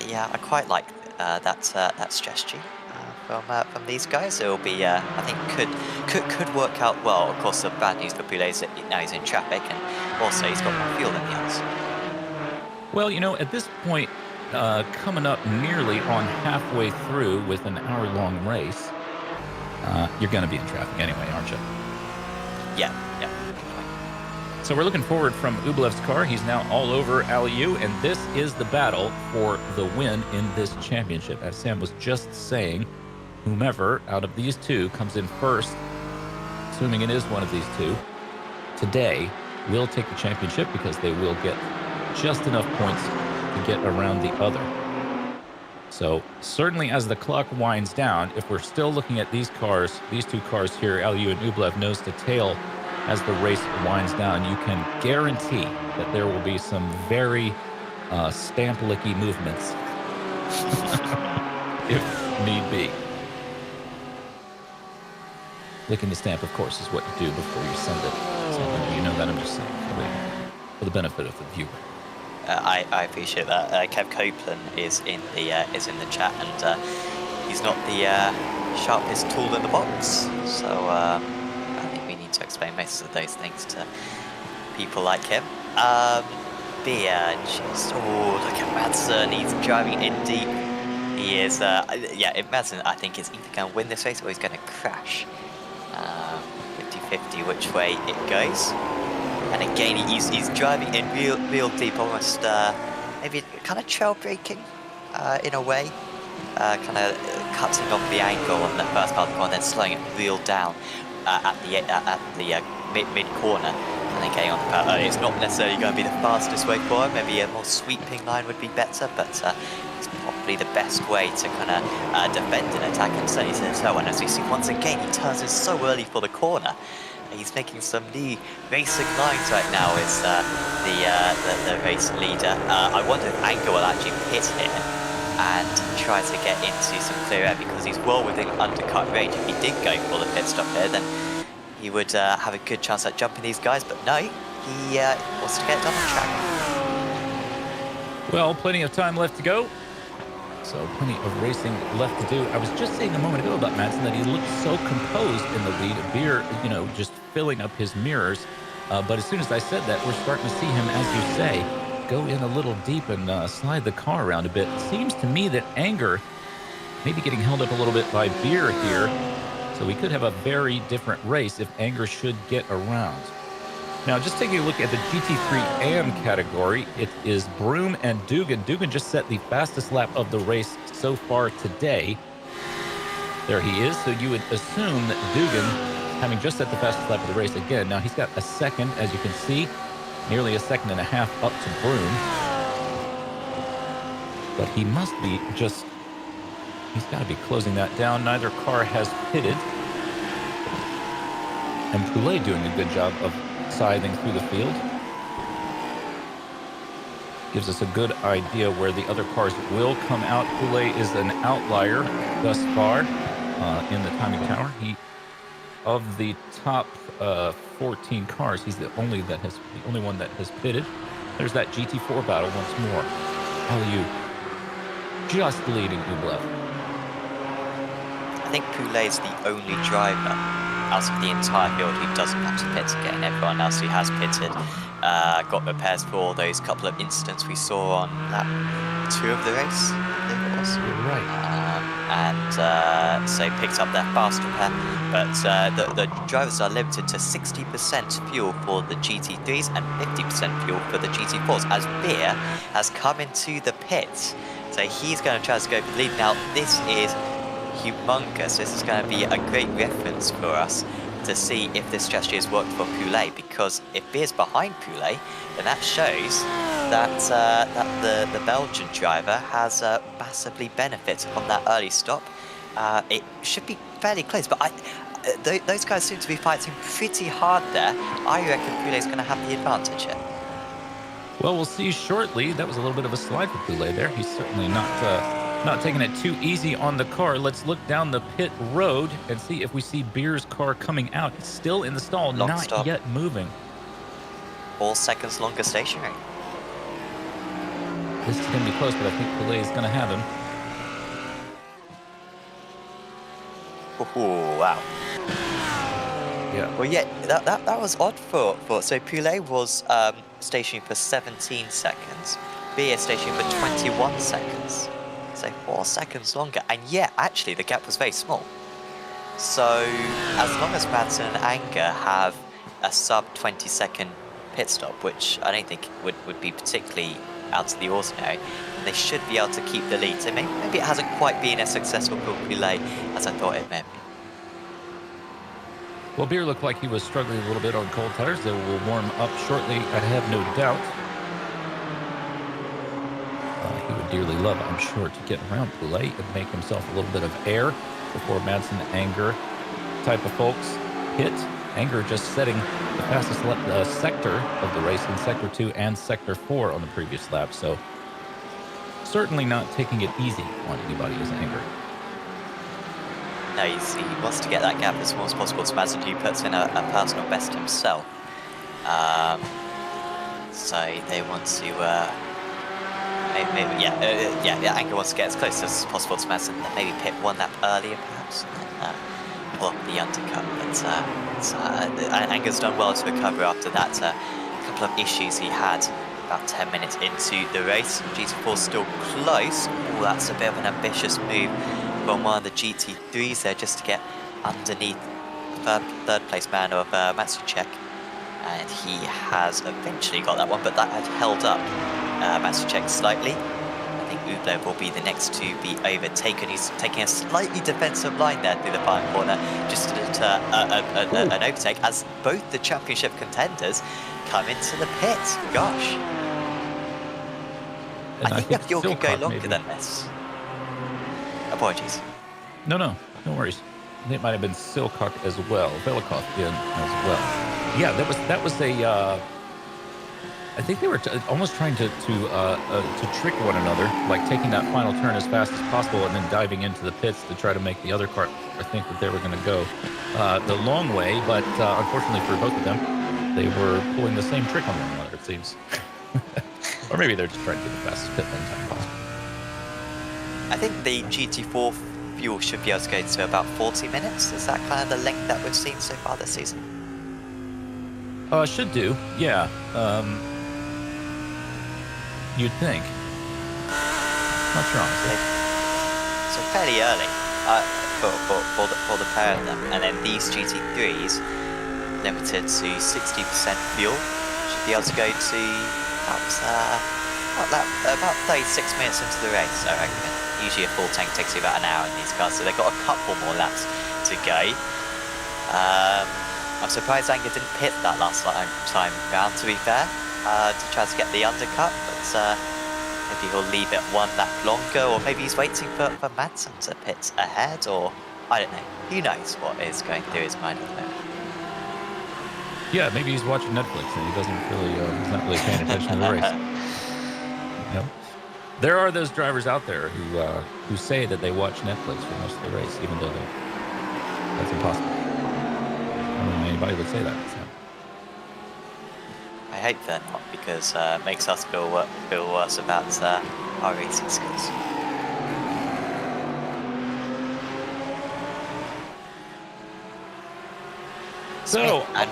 yeah, I quite like that strategy from these guys. It will be, I think, could work out well. Of course, the bad news for Poulet is that now he's in traffic, and also he's got more fuel than the others. Well, you know, at this point, coming up nearly on halfway through with an hour-long race, you're going to be in traffic anyway, aren't you? Yeah. So we're looking forward from Ublev's car. He's now all over Aliu, and this is the battle for the win in this championship. As Sam was just saying, whomever out of these two comes in first, assuming it is one of these two, today will take the championship because they will get just enough points to get around the other. So certainly as the clock winds down, if we're still looking at these cars, these two cars here, Aliu and Ublev nose to tail, as the race winds down, you can guarantee that there will be some very stamp-licky movements, if need be. Licking the stamp, of course, is what you do before you send it. So you know that. I'm just saying for the benefit of the viewer. I appreciate that. Kev Copeland is in the chat, and he's not the sharpest tool in the box. So I think we need to explain most of those things to people like him. Beer, just look at Madsen. He's driving in deep. He is, Madsen, I think, is either going to win this race or he's going to crash. 50-50 which way it goes. And again, he's driving in real deep, almost maybe kind of trail braking in a way. Kind of cutting off the angle on the first part of the corner, then slowing it real down at the mid corner, and then getting on the power. It's not necessarily going to be the fastest way forward. Maybe a more sweeping line would be better, but it's probably the best way to kind of defend and attack and certainly to the one. As we see once again, he turns in so early for the corner. He's making some new racing lines right now as the race leader. I wonder if Anger will actually pit here and try to get into some clear air, because he's well within undercut range. If he did go for the pit stop here, then he would have a good chance at jumping these guys, but no, he wants to get done on track. Well, plenty of time left to go. So plenty of racing left to do. I was just saying a moment ago about Madsen that he looked so composed in the lead. Beer, just filling up his mirrors. But as soon as I said that, we're starting to see him, as you say, go in a little deep and slide the car around a bit. It seems to me that Anger may be getting held up a little bit by Beer here. So we could have a very different race if Anger should get around. Now, just taking a look at the GT3 AM category, it is Broom and Dugan. Dugan just set the fastest lap of the race so far today. There he is. So you would assume that Dugan, having just set the fastest lap of the race again, now he's got a second, as you can see, nearly a second and a half up to Broom. But he must be he's got to be closing that down. Neither car has pitted. And Poulet doing a good job of scything through the field. Gives us a good idea where the other cars will come out. Poulet is an outlier thus far in the timing tower. Of the top 14 cars, he's the only one that has pitted. There's that GT4 battle once more. Aliu just leading Ublev. I think Poulet is the only driver out of the entire field who doesn't have to pit again. Everyone else who has pitted got repairs for all those couple of incidents we saw on lap 2 of the race, I think it was. You're right. And so picked up their fast repair. But the drivers are limited to 60% fuel for the GT3s and 50% fuel for the GT4s, as Beer has come into the pit So he's going to try to go for the lead. Now, this is humongous. This is going to be a great reference for us to see if this strategy has worked for Poulet, because if Beer's behind Poulet, then that shows that, that the Belgian driver has massively benefited from that early stop. It should be fairly close, but those guys seem to be fighting pretty hard there. I reckon Poulet's going to have the advantage here. Well, we'll see shortly. That was a little bit of a slide for Poulet there. He's certainly not taking it too easy on the car. Let's look down the pit road and see if we see Beer's car coming out. It's still in the stall, Long not stop. yet moving. 4 seconds longer stationary. This is going to be close, but I think Poulet is going to have him. Ooh, wow. Yeah. Well, yeah, that was odd for so Poulet was stationary for 17 seconds. Beer stationary for 21 seconds. So 4 seconds longer. And yeah, actually, the gap was very small. So as long as Madsen and Anger have a sub 20-second pit stop, which I don't think would be particularly out of the ordinary, they should be able to keep the lead. So maybe it hasn't quite been as successful for Poulet as I thought it meant. Well, Beer looked like he was struggling a little bit on cold tires. They will warm up shortly, I have no doubt. He would dearly love, I'm sure, to get around Poulet and make himself a little bit of air before Madsen Anger type of folks hit. Anger just setting the fastest sector of the race in Sector 2 and Sector 4 on the previous lap. So certainly not taking it easy on anybody as Anger. No, he wants to get that gap as small as possible to Madsen, who puts in a personal best himself. So they want to, Anger wants to get as close as possible to Madsen, and maybe pit one lap earlier perhaps, and pull up the undercut. But Anger's done well to recover after that couple of issues he had about 10 minutes into the race. GT4 still close. Ooh, that's a bit of an ambitious move from one of the GT3s there, just to get underneath the third place man of Matsuchek. And he has eventually got that one, but that had held up Matsuchek slightly. I think Ublev will be the next to be overtaken. He's taking a slightly defensive line there through the final corner, just to deter an overtake, as both the championship contenders come into the pit. Gosh. And I think you'll go Silcock longer maybe. than this. Apologies. No worries. I think it might have been Silcock as well. Velikov in as well. Yeah, that was a. I think they were almost trying to trick one another, like taking that final turn as fast as possible and then diving into the pits to try to make the other car. I think that they were going to go the long way, but unfortunately for both of them, they were pulling the same trick on one another. It seems, or maybe they're just trying to get the fastest pit lane time possible. I think the GT4 fuel should be able to go to about 40 minutes. Is that kind of the length that we've seen so far this season? Should do, yeah. You'd think. Not sure, honestly. So fairly early for the pair of them. And then these GT3s, limited to 60% fuel, should be able to go to about 36 minutes into the race, I reckon. Usually a full tank takes you about an hour in these cars, so they've got a couple more laps to go. I'm surprised Anger didn't pit that last time round, to be fair, to try to get the undercut, but maybe he'll leave it one lap longer, or maybe he's waiting for Madsen to pit ahead, or I don't know. Who knows what is going through his mind at the moment. Yeah, maybe he's watching Netflix and he doesn't really, he's not really paying attention to the race. You know? There are those drivers out there who say that they watch Netflix for most of the race, even though that's impossible. I don't know anybody would say that. So. I hope they're not, because it makes us feel worse about our racing skills. So, I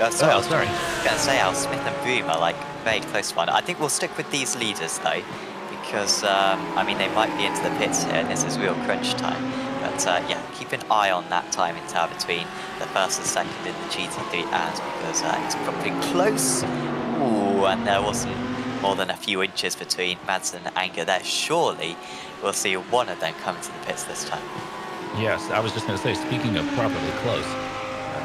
was going to say how Smith and Broom are like very close to one. I think we'll stick with these leaders though, because I mean they might be into the pits here. This is real crunch time, but yeah, keep an eye on that time interval between the first and second in the GT3 ads, because it's probably close. Ooh, and there wasn't more than a few inches between Madsen and Anger there. Surely we'll see one of them come to the pits this time. Yes, I was just going to say, speaking of properly close,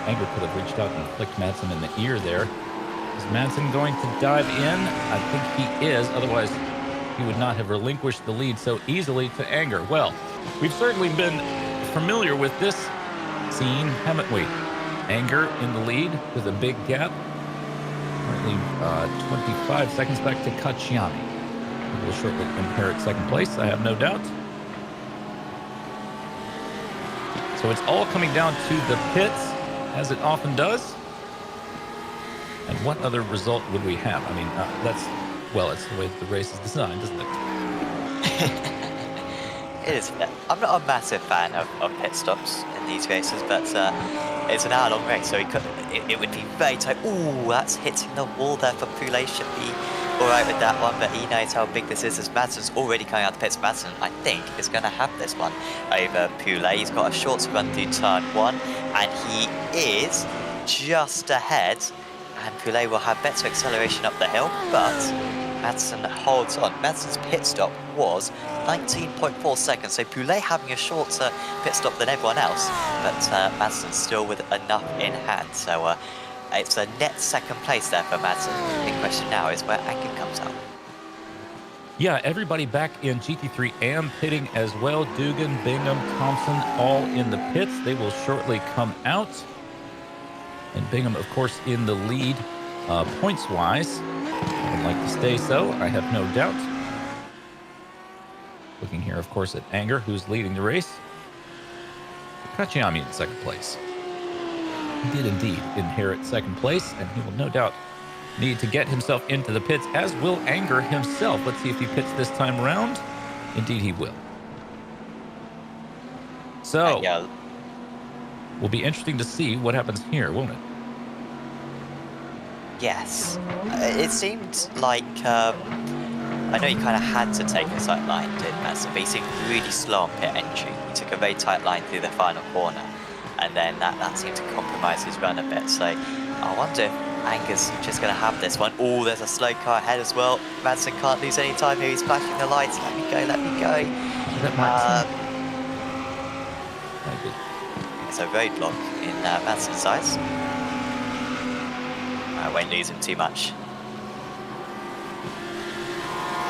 Anger could have reached out and flicked Madsen in the ear there. Is Madsen going to dive in? I think he is. Otherwise, he would not have relinquished the lead so easily to Anger. Well, we've certainly been familiar with this scene, haven't we? Anger in the lead with a big gap. Currently 25 seconds back to Kachiami. He will shortly inherit second place, I have no doubt. So it's all coming down to the pits, as it often does. And what other result would we have? I mean, it's the way the race is designed, isn't it? It is. I'm not a massive fan of pit stops in these races, but it's an hour-long race, so it would be very tight. Ooh, that's hitting the wall there for Poulet. Should be all right with that one, but he knows how big this is as Madsen's already coming out the pits. Madsen, I think, is going to have this one over Poulet. He's got a short to run through turn 1, and he is just ahead, and Poulet will have better acceleration up the hill, but Madsen holds on. Madsen's pit stop was 19.4 seconds, so Poulet having a shorter pit stop than everyone else, but Madsen still with enough in hand, so it's a net second place there for Madsen. The big question now is where Anger comes out. Yeah, everybody back in GT3 AM pitting as well. Dugan, Bingham, Thompson, all in the pits. They will shortly come out. And Bingham, of course, in the lead points-wise. I would like to stay so, I have no doubt. Looking here, of course, at Anger, who's leading the race. Kachiami in second place. He did indeed inherit second place, and he will no doubt need to get himself into the pits, as will Anger himself. Let's see if he pits this time around. Indeed, he will. So, will be interesting to see what happens here, won't it? Yes. It seemed like, I know he kind of had to take a tight line, did Madsen, but he seemed really slow on pit entry. He took a very tight line through the final corner, and then that seemed to compromise his run a bit. So I wonder if Anger's just going to have this one. Oh, there's a slow car ahead as well. Madsen can't lose any time here. He's flashing the lights. Let me go, let me go. Is that Madsen? It's a roadblock in Madsen's eyes. I won't lose him too much.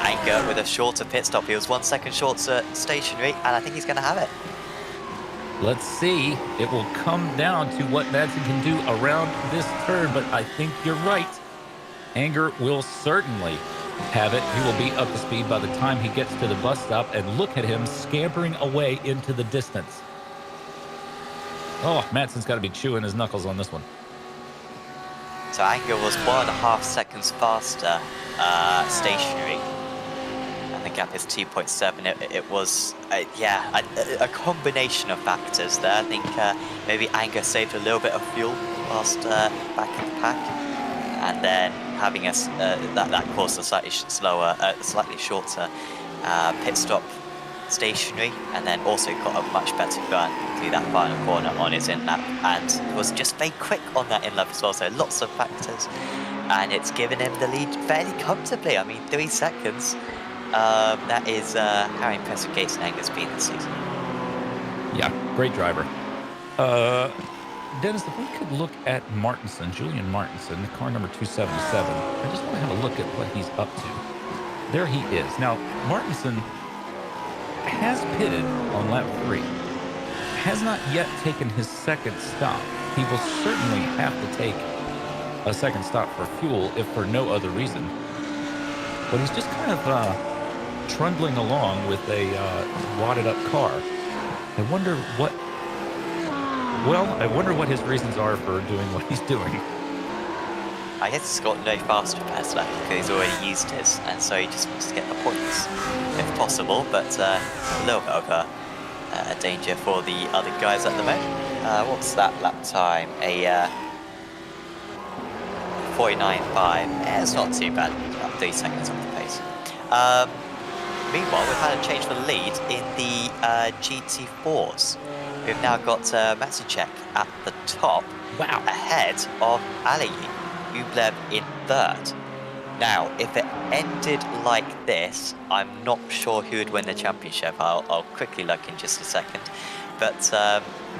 Anger with a shorter pit stop. He was 1 second shorter stationary, and I think he's going to have it. Let's see. It will come down to what Madsen can do around this turn, but I think you're right. Anger will certainly have it. He will be up to speed by the time he gets to the bus stop, and look at him scampering away into the distance. Oh, Madsen's got to be chewing his knuckles on this one. So Anger was 1.5 seconds faster stationary. And the gap is 2.7. It was, a combination of factors there. I think maybe Anger saved a little bit of fuel whilst back in the pack. And then having that caused a slightly shorter pit stop stationary, and then also got a much better run through that final corner on his in-lap, and was just very quick on that in-lap as well, so lots of factors, and it's given him the lead fairly comfortably. I mean, 3 seconds, that is how impressive Gates and Anger's been this season. Yeah, great driver. Dennis, if we could look at Martinson, Julian Martinson, car number 277, I just want to have a look at what he's up to. There he is. Now, Martinson has pitted on lap 3, has not yet taken his second stop. He will certainly have to take a second stop for fuel, if for no other reason. But he's just kind of trundling along with a wadded up car. I wonder what his reasons are for doing what he's doing. I guess he's got no faster pass left because he's already used his, and so he just wants to get the points if possible, but a little bit of a danger for the other guys at the moment. What's that lap time? A 49.5. It's not too bad, about 3 seconds off the pace. Meanwhile, we've had a change for the lead in the GT4s. We've now got Masicek at the top, Wow. ahead of Ali. Ublev in third. Now, if it ended like this, I'm not sure who would win the championship. I'll quickly look in just a second. But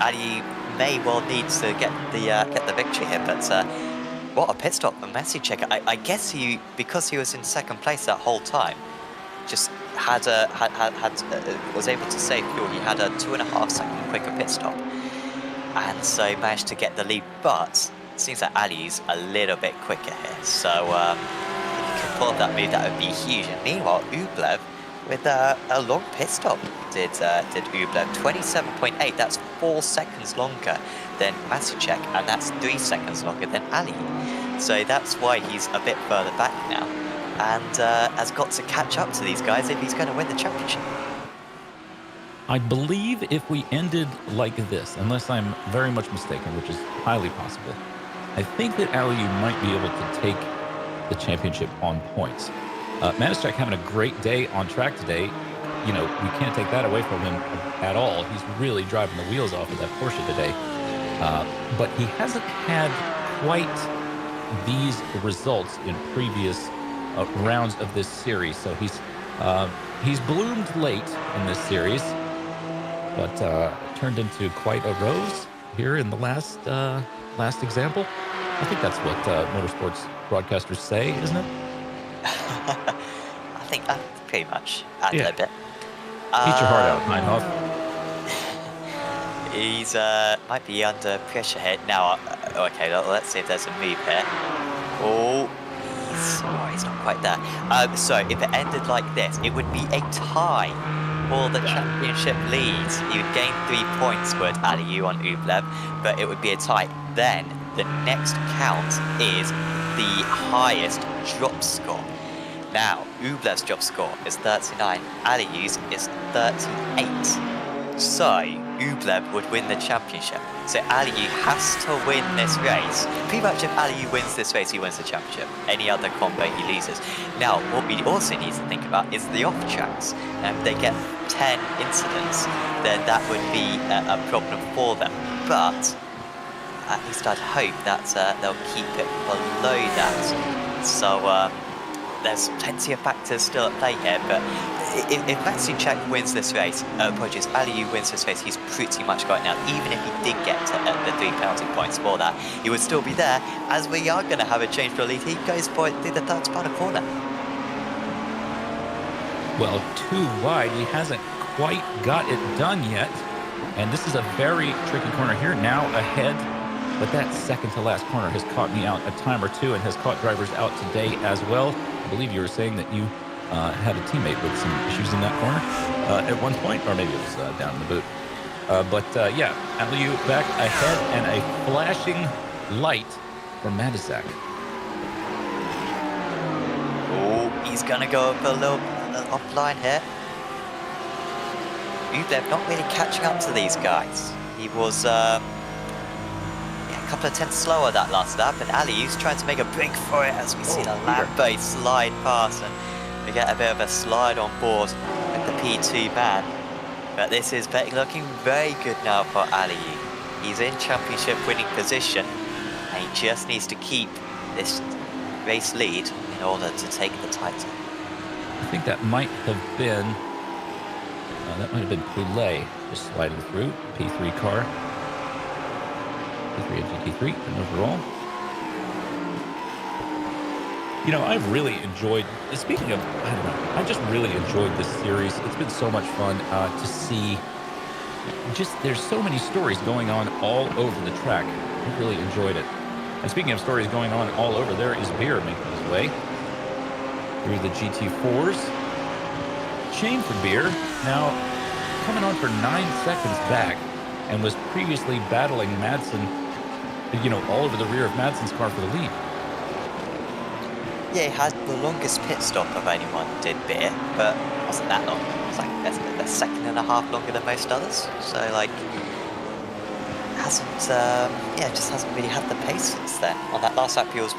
Ali may well need to get the victory here. But what a pit stop for Masicek. I guess because he was in second place that whole time, just was able to save fuel. He had a 2.5 second quicker pit stop, and so managed to get the lead. But it seems that Ali's a little bit quicker here. So if you can pull off that move, that would be huge. And meanwhile, Ublev with a long pit stop did Ublev 27.8. That's 4 seconds longer than Masicek, and that's 3 seconds longer than Ali. So that's why he's a bit further back now, and has got to catch up to these guys if he's going to win the championship. I believe if we ended like this, unless I'm very much mistaken, which is highly possible, I think that Aliu might be able to take the championship on points. Masicek having a great day on track today. You know, we can't take that away from him at all. He's really driving the wheels off of that Porsche today. But he hasn't had quite these results in previous rounds of this series. So he's bloomed late in this series, but turned into quite a rose here in the last example. I think that's what motorsports broadcasters say, isn't it? I think pretty much. A little bit. Eat your heart out, Meinhof. He's might be under pressure here now. Okay, let's see if there's a move here. Oh, he's not quite there. So if it ended like this, it would be a tie for the championship lead. He would gain 3 points, would Aliu on Ublev, but it would be a tie. Then the next count is the highest drop score. Now, Ublev's drop score is 39, Aliu's is 38. So, Ublev would win the championship. So Aliu has to win this race. Pretty much if Aliu wins this race, he wins the championship. Any other combo, he loses. Now, what we also need to think about is the off-tracks. If they get 10 incidents, then that would be a problem for them. But at least I'd hope that they'll keep it below that. So there's plenty of factors still at play here, but if Masicek wins this race, apologies, Aliu wins this race, he's pretty much got it now. Even if he did get the 3 penalty points for that, he would still be there, as we are going to have a change for the lead. He goes for it through the third spot corner. Well, too wide. He hasn't quite got it done yet. And this is a very tricky corner here. Now ahead, but that second to last corner has caught me out a time or two and has caught drivers out today as well. I believe you were saying that you had a teammate with some issues in that corner at one point, or maybe it was down in the boot. Yeah, Aliu back ahead and a flashing light from Masicek. Oh, he's going to go up a little offline here. Ublev not really catching up to these guys. He was a couple of tenths slower that last lap, and Aliu's trying to make a break for it as we see the Lambo slide past, and we get a bit of a slide on board with the P2 man. But this is looking very good now for Aliu. He's in championship winning position, and he just needs to keep this race lead in order to take the title. I think that might have been Poulet just sliding through P3 car. P3 and GT3 and overall. You know, I've really enjoyed, speaking of, I don't know, I just really enjoyed this series. It's been so much fun to see. There's so many stories going on all over the track. I really enjoyed it. And speaking of stories going on all over, there is Beer making his way through the GT4s. Shame for Beer, now coming on for 9 seconds back, and was previously battling Madsen, you know, all over the rear of Madsen's car for the lead. Yeah, he had the longest pit stop of anyone, did Beer, but it wasn't that long. It was like a second and a half longer than most others. So, like, just hasn't really had the pace since then. On that last lap, he was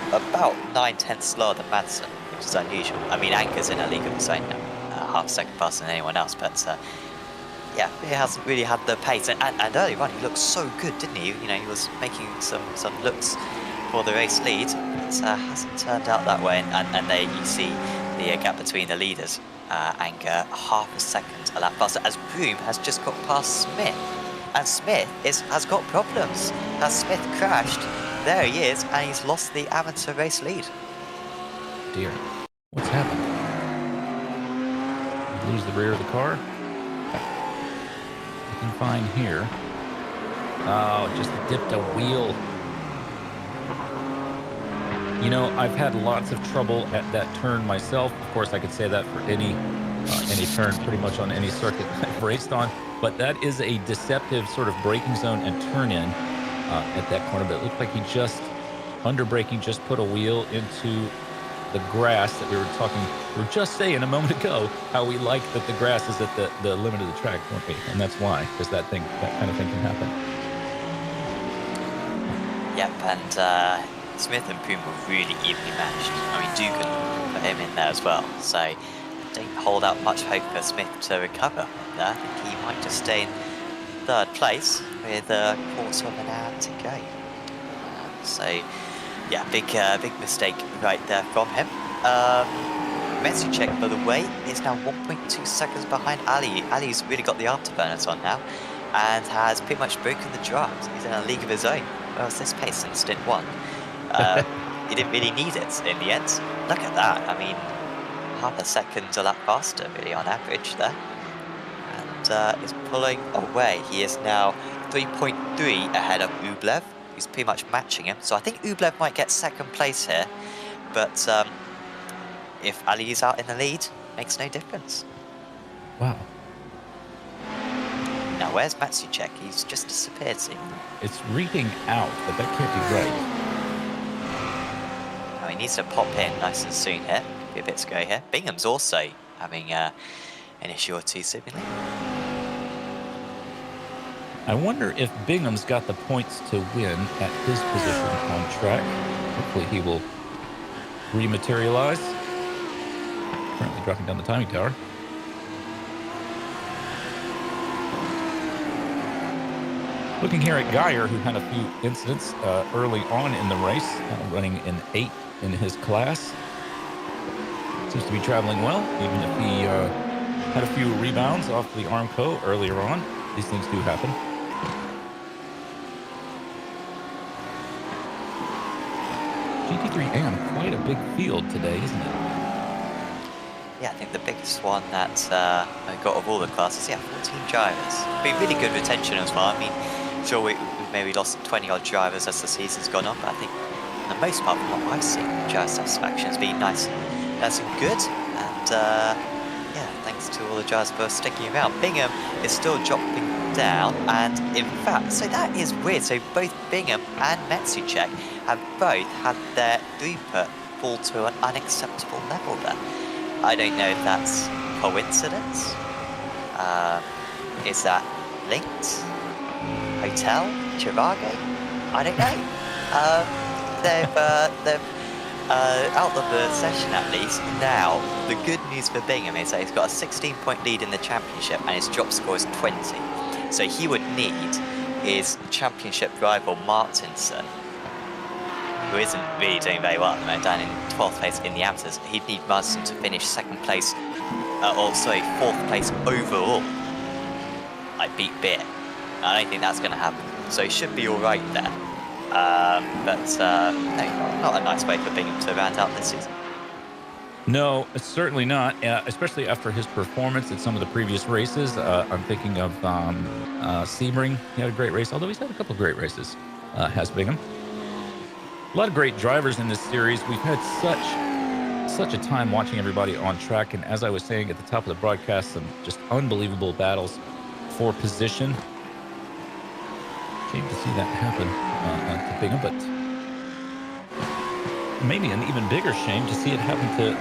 about 9 tenths slower than Madsen, which is unusual. I mean, Anker's in a league of his own now, half a second faster than anyone else, but yeah, he hasn't really had the pace. And earlier on, he looked so good, didn't he? You know, he was making some looks for the race lead. It hasn't turned out that way, and there you see the gap between the leaders. Anger half a second a lap faster as Broom has just got past Smith. And Smith has got problems. As Smith crashed, there he is, and he's lost the amateur race lead. Dear, what's happened? Lose the rear of the car. Looking fine here. Oh, just dipped a wheel. You know, I've had lots of trouble at that turn myself. Of course, I could say that for any turn, pretty much on any circuit I've raced on. But that is a deceptive sort of braking zone and turn in at that corner. But it looked like he just, under braking, just put a wheel into the grass that we were just saying a moment ago, how we like that the grass is at the limit of the track, weren't we? And that's why, because that kind of thing can happen. Yep, and Smith and Broom were really evenly matched. I mean, Dugan put him in there as well, so don't hold out much hope for Smith to recover there. I think he might just stay in third place with a quarter of an hour to go. So, yeah, big mistake right there from him. Metsuchek, by the way, is now 1.2 seconds behind Ali. Ali's really got the afterburners on now and has pretty much broken the draft. He's in a league of his own. Well, it's this pace in stint 1. He didn't really need it in the end. Look at that. I mean, half a second a lap faster, really, on average there. And is pulling away. He is now 3.3 ahead of Ublev. He's pretty much matching him. So I think Ublev might get second place here. But if Ali is out in the lead, makes no difference. Wow. Now, where's Matsuchek? He's just disappeared, seemingly. It's reading out, but that can't be right. Now, he needs to pop in nice and soon here. Be a bit to go here. Bingham's also having an issue or two, seemingly. I wonder if Bingham's got the points to win at his position on track. Hopefully he will rematerialize. Currently dropping down the timing tower. Looking here at Geyer, who had a few incidents early on in the race, running in 8th in his class. Seems to be traveling well, even if he had a few rebounds off the Armco earlier on. These things do happen. GT3AM, quite a big field today, isn't it? Yeah, I think the biggest one that I got of all the classes, yeah, 14 drivers. Been really good retention as well. I mean, sure, we've maybe lost 20-odd drivers as the season's gone on, but I think for the most part, from what I've seen, driver satisfaction has been nice and good. And yeah, thanks to all the drivers for sticking around. Bingham is still dropping down, and in fact, so that is weird. So both Bingham and Metsuchek have both had their throughput fall to an unacceptable level there. I don't know if that's coincidence. Is that linked? Hotel? Chirago? I don't know. They've out of the session at least. Now, the good news for Bingham is that he's got a 16-point lead in the championship and his drop score is 20. So he would need his championship rival Martinson, who isn't really doing very well at the moment, down in 12th place in the amateurs. He'd need Martinson to finish 2nd place, or sorry, 4th place overall. Like beat Beer. I don't think that's going to happen. So he should be alright there. But no, not a nice way for Bingham to round out this season. No, certainly not, especially after his performance at some of the previous races. I'm thinking of Sebring. He had a great race, although he's had a couple of great races, has Bingham. A lot of great drivers in this series. We've had such a time watching everybody on track, and as I was saying at the top of the broadcast, some just unbelievable battles for position. Shame to see that happen to Bingham, but maybe an even bigger shame to see it happen to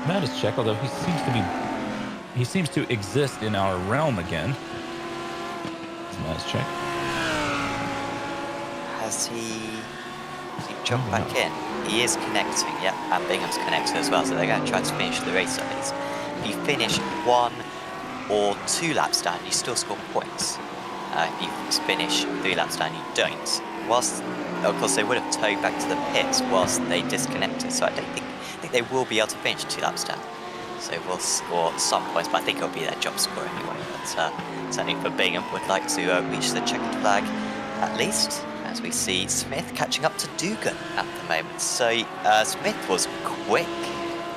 Matsuchek, although he seems to exist in our realm again. Matsuchek. Has he jumped back in? He is connecting, yeah, and Bingham's connected as well, so they're going to try to finish the race at least. If you finish 1 or 2 laps down, you still score points. If you finish 3 laps down, you don't. whilst, of course, they would have towed back to the pits whilst they disconnected. So I think they will be able to finish 2 laps down. So we'll score some points, but I think it'll be their job score anyway. But certainly for Bingham, would like to reach the checkered flag at least, as we see Smith catching up to Dugan at the moment. So Smith was quick.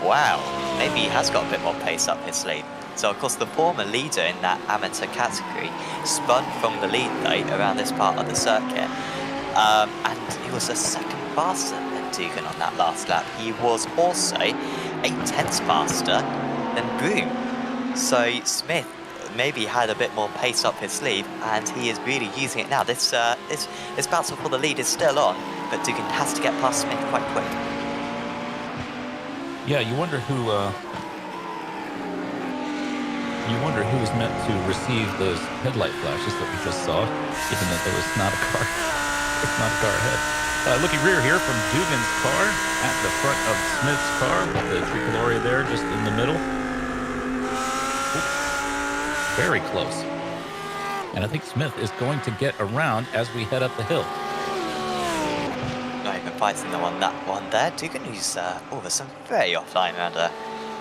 Wow, maybe he has got a bit more pace up his sleeve. So of course the former leader in that amateur category spun from the lead though around this part of the circuit. And he was a second faster than Dugan on that last lap. He was also 8/10 faster than Broom. So Smith maybe had a bit more pace up his sleeve, and he is really using it now. This battle for the lead is still on, but Dugan has to get past Smith quite quick. Yeah, you wonder who was meant to receive those headlight flashes that we just saw, given that there was not a car, not a car ahead. Looking rear here from Dugan's car at the front of Smith's car, with the tricolore there just in the middle. Very close. And I think Smith is going to get around as we head up the hill. Not even fighting them on that one there. Dugan, who's over some very offline around a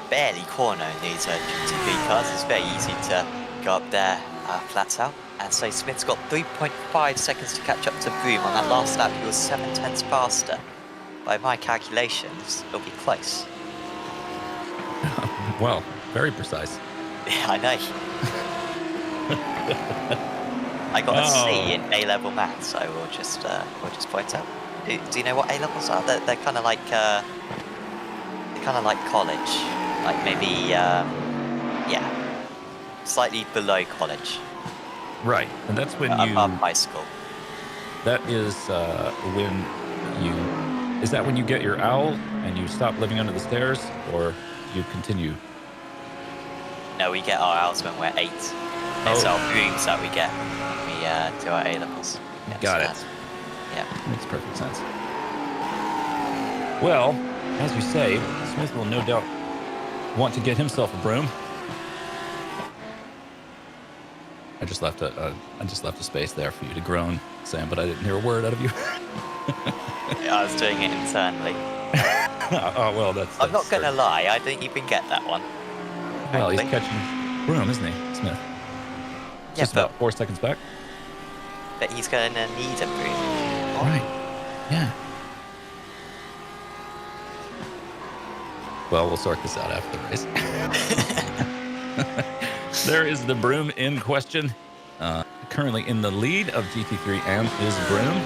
barely corner in these GT3 cars. It's very easy to go up there flat out. And so Smith's got 3.5 seconds to catch up to Broom. On that last lap, he was 7/10 faster. By my calculations, it'll be close. Well, very precise. Yeah, I know. I got a C in A-level maths, so we'll just point out. Do you know what A-levels are? They're kind of like college, like maybe yeah, slightly below college. Right, and that's when above high school. That is when you. Is that when you get your owl and you stop living under the stairs, or you continue? No, we get our owls when we're 8. It's our brooms that we get when we do our A-levels. Yeah, Got so it. Yeah. Makes perfect sense. Well, as you say, Smith will no doubt want to get himself a broom. I just left a space there for you to groan, Sam, but I didn't hear a word out of you. I was doing it internally. Oh well, that's I'm not gonna lie, I didn't even get that one. Well, he's frankly. catching broom, isn't he, Smith? Yeah, Just about 4 seconds back. but he's gonna need a broom. Right. Yeah. Well, we'll sort this out after the race. There is the broom in question. Currently in the lead of GT3 AM is Broom.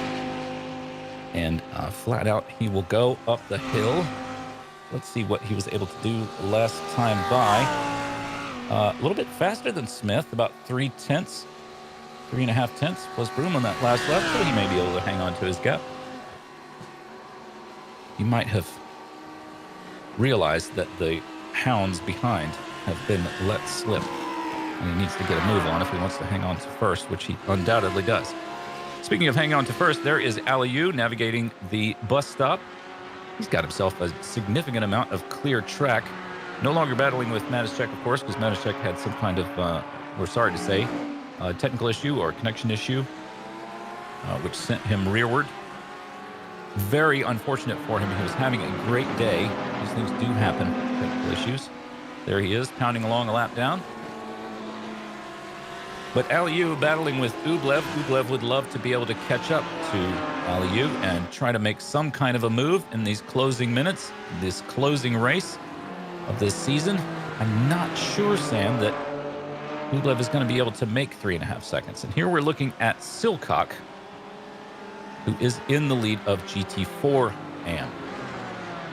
And flat out, he will go up the hill. Let's see what he was able to do last time by. A little bit faster than Smith, about 3.5 tenths was Broom on that last lap, so he may be able to hang on to his gap. He might have realized that the hounds behind have been let slip, and he needs to get a move on if he wants to hang on to first, which he undoubtedly does. Speaking of hanging on to first, there is Aliou navigating the bus stop. He's got himself a significant amount of clear track. No longer battling with Matischek, of course, because Matischek had some kind of, we're sorry to say, technical issue or connection issue, which sent him rearward. Very unfortunate for him. He was having a great day. These things do happen, technical issues. There he is, pounding along a lap down. But Aliou battling with Ublev. Ublev would love to be able to catch up to Aliou and try to make some kind of a move in these closing minutes, this closing race of this season. I'm not sure, Sam, that Ublev is going to be able to make 3.5 seconds. And here we're looking at Silcock, who is in the lead of GT4 AM.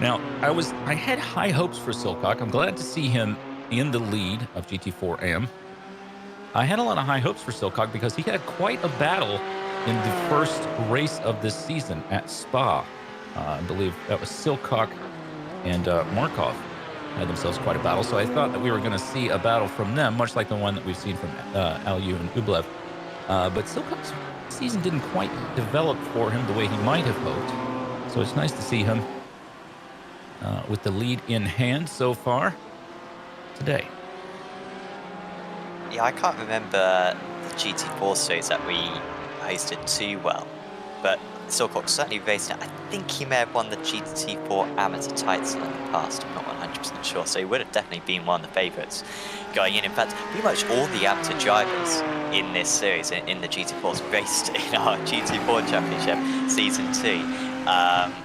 Now, I had high hopes for Silcock. I'm glad to see him in the lead of GT4 AM. I had a lot of high hopes for Silcock because he had quite a battle in the first race of this season at Spa. I believe that was Silcock and Markov had themselves quite a battle. So I thought that we were going to see a battle from them, much like the one that we've seen from Aliou and Ublev. But Silcock's season didn't quite develop for him the way he might have hoped. So it's nice to see him with the lead in hand so far today. Yeah, I can't remember the GT4 series that we hosted too well. but Silcock certainly raced it. I think he may have won the GT4 amateur title in the past. I'm not 100% sure. So he would have definitely been one of the favourites going in. In fact, pretty much all the amateur drivers in this series, in the GT4s, raced in our GT4 Championship Season 2,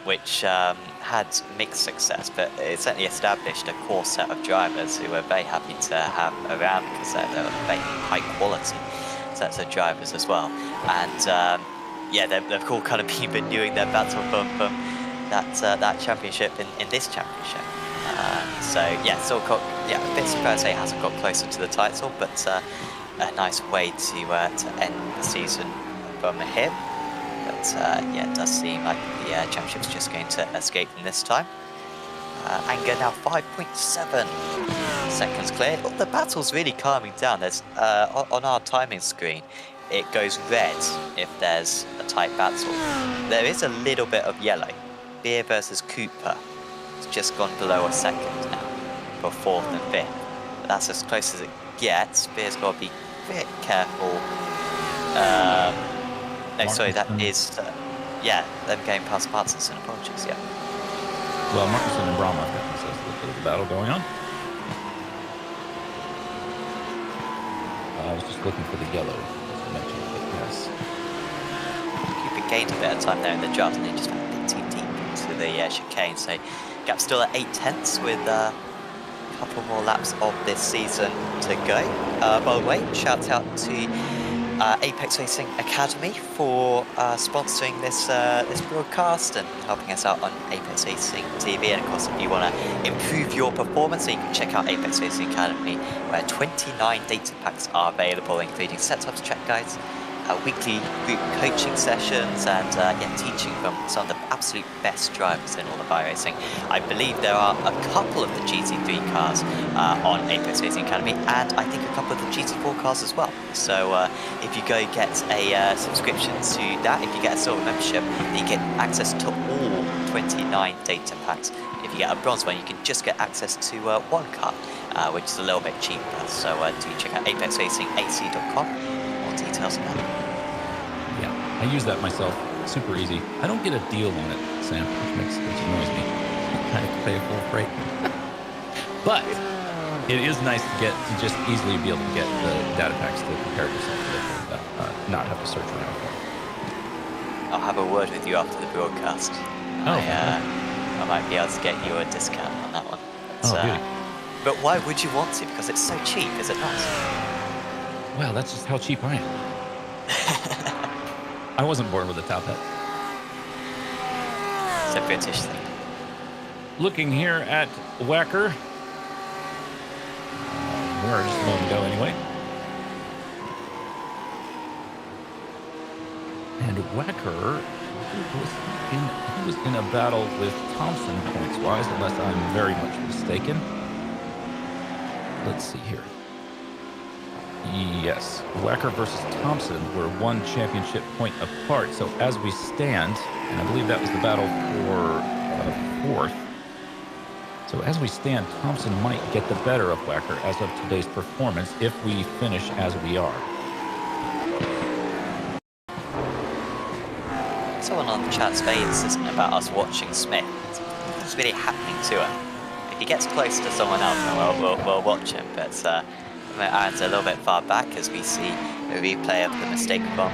which had mixed success, but it certainly established a core set of drivers who were very happy to have around because they're very high quality sets of drivers as well. And yeah, they've all kind of been renewing their battle from that championship in this championship. So yeah, Silcock, yeah, a bit surprised he hasn't got closer to the title, but a nice way to end the season from him. But yeah, it does seem like the championship's just going to escape them this time. Anger now 5.7 seconds cleared. Well, the battle's really calming down. There's on our timing screen, it goes red if there's a tight battle. There is a little bit of yellow. Beer versus Cooper. It's just gone below a second now for 4th and 5th. But that's as close as it gets. Beer's got to be a bit careful. No, sorry, that is, yeah, them going past Martinson. Apologies, yeah. Well, Martinson and Brahma, so there's a little bit of a battle going on. I was just looking for the yellow, as you mentioned, but yes. Cooper gained a bit of time there in the draft, and he just went a bit too deep into the chicane. So gap still at 8/10 with a couple more laps of this season to go. By the way, shout out to Apex Racing Academy for sponsoring this broadcast and helping us out on Apex Racing TV. And of course, if you want to improve your performance, you can check out Apex Racing Academy, where 29 data packs are available, including setups, track guides, weekly group coaching sessions, and yeah, teaching from some of the absolute best drivers in all of iRacing. I believe there are a couple of the GT3 cars on Apex Racing Academy, and I think a couple of the GT4 cars as well. So if you go get a subscription to that, if you get a silver membership, you get access to all 29 data packs. If you get a bronze one, you can just get access to one car, which is a little bit cheaper. So do check out apexracingac.com. Details on that. Yeah, I use that myself. Super easy. I don't get a deal on it, Sam, which annoys me. I have to pay full freight. But it is nice to just easily be able to get the data packs to compare yourself with, not have to search around for it. I'll have a word with you after the broadcast. Oh, I might be able to get you a discount on that one. But why would you want to? Because it's so cheap, is it not? Well, that's just how cheap I am. I wasn't born with a top hat. It's a British thing. Looking here at Wacker. Where just a moment ago anyway. And Wacker, he was in a battle with Thompson points-wise, unless I'm very much mistaken. Let's see here. Yes, Wacker versus Thompson were 1 championship point apart. So as we stand, and I believe that was the battle for 4th. So as we stand, Thompson might get the better of Wacker as of today's performance if we finish as we are. Someone on the chat's very insistent about us watching Smith. What's really happening to him? If he gets close to someone else, then we'll watch him. But Aaron's a little bit far back as we see a replay of the mistake from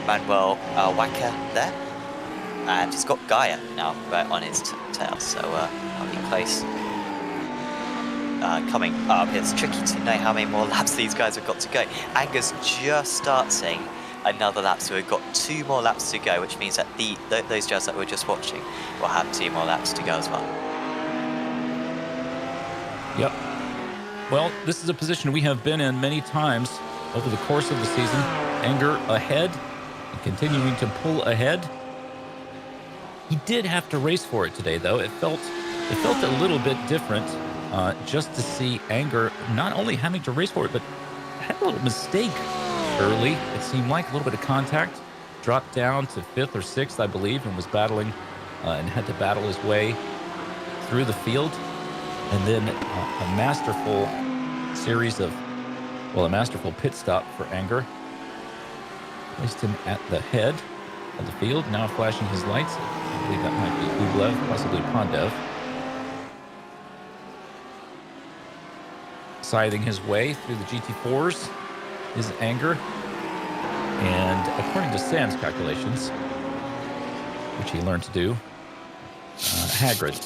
Manuel Wacker there. And he's got Gaia now right on his tail, so I'll be close. Coming up, it's tricky to know how many more laps these guys have got to go. Anger's just starting another lap, so we've got 2 more laps to go, which means that those drivers that we're just watching will have 2 more laps to go as well. Yep. Well, this is a position we have been in many times over the course of the season. Anger ahead and continuing to pull ahead. He did have to race for it today, though. It felt a little bit different just to see Anger not only having to race for it, but had a little mistake early. It seemed like a little bit of contact. Dropped down to 5th or 6th, I believe, and was battling and had to battle his way through the field. And then a masterful pit stop for Anger. Placed him at the head. of the field, now flashing his lights. I believe that might be Ublev, possibly Pondev. Scything his way through the GT4s, his anger. And according to Sam's calculations, which he learned to do, Hagrid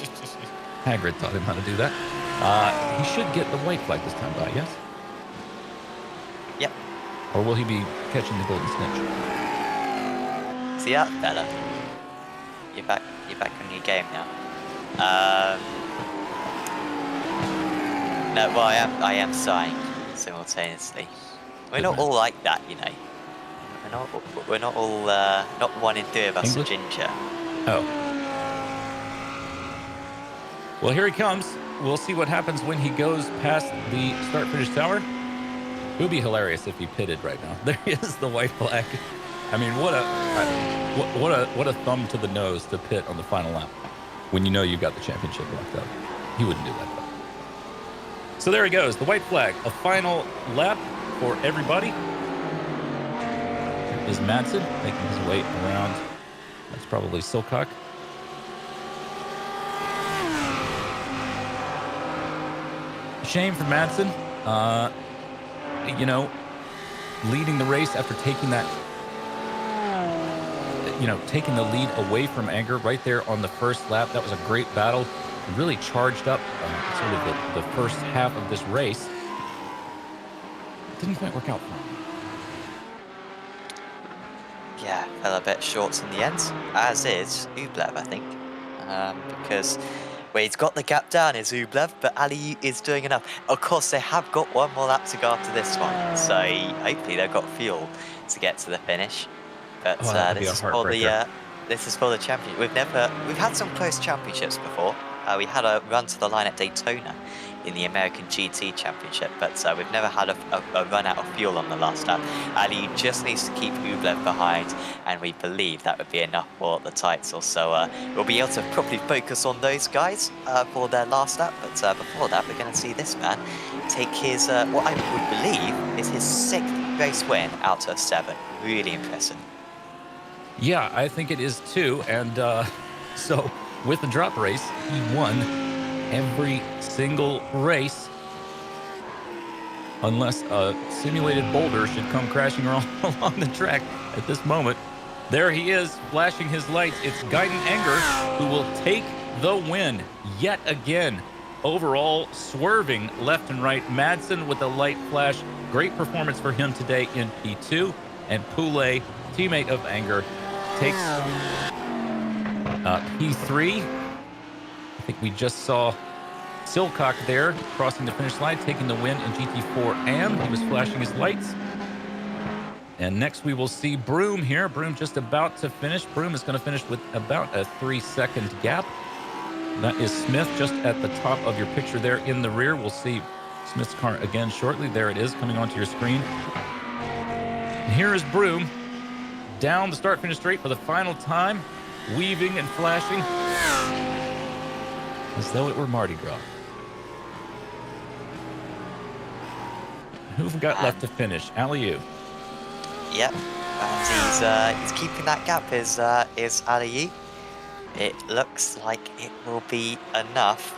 taught him how to do that. He should get the white flag this time by, yes? Yep. Or will he be catching the golden snitch? See that better? You're back on your game now. No, well, I am sighing simultaneously. We're not all like that, you know. We're not all not 1 in 3 of us English? are ginger. Oh. Well, here he comes. We'll see what happens when he goes past the start-finish tower. It would be hilarious if he pitted right now. There is the white flag. I mean, what a thumb to the nose to pit on the final lap when you know you got the championship locked up. He wouldn't do that, though. So there he goes, the white flag. A final lap for everybody. Here is Madsen making his way around. That's probably Silcock. Shame for Madsen. You know, leading the race after taking that, taking the lead away from Anger right there on the first lap. That was a great battle. Really charged up sort of the first half of this race. Didn't quite work out for him. Yeah, fell a bit short in the end, as is Ublev, I think. Because where he's got the gap down is Ublev, but Ali is doing enough. Of course, they have got 1 more lap to go after this one, so hopefully they've got fuel to get to the finish. But this is for the championship. We've had some close championships before. We had a run to the line at Daytona in the American GT Championship, but we've never had a run out of fuel on the last lap. Ali just needs to keep Ublev behind, and we believe that would be enough for the title. So we'll be able to properly focus on those guys for their last lap. But before that, we're going to see this man take his, what I would believe is his 6th race win out of 7. Really impressive. Yeah, I think it is too. And so with the drop race, he won every single race, unless a simulated boulder should come crashing along the track at this moment. There he is, flashing his lights. It's Gaiden Anger who will take the win yet again. Overall, swerving left and right. Madsen with a light flash. Great performance for him today in P2. And Poulet, teammate of Anger, takes P3. I think we just saw Silcock there crossing the finish line, taking the win in GT4 AM. He was flashing his lights. And next we will see Broom here. Broom just about to finish. Broom is going to finish with about a 3-second gap. That is Smith just at the top of your picture there in the rear. We'll see Smith's car again shortly. There it is coming onto your screen. And here is Broom down the start-finish straight for the final time, weaving and flashing as though it were Mardi Gras. Who've got left to finish? Aliou. Yep, and he's keeping that gap. Is Aliou? It looks like it will be enough.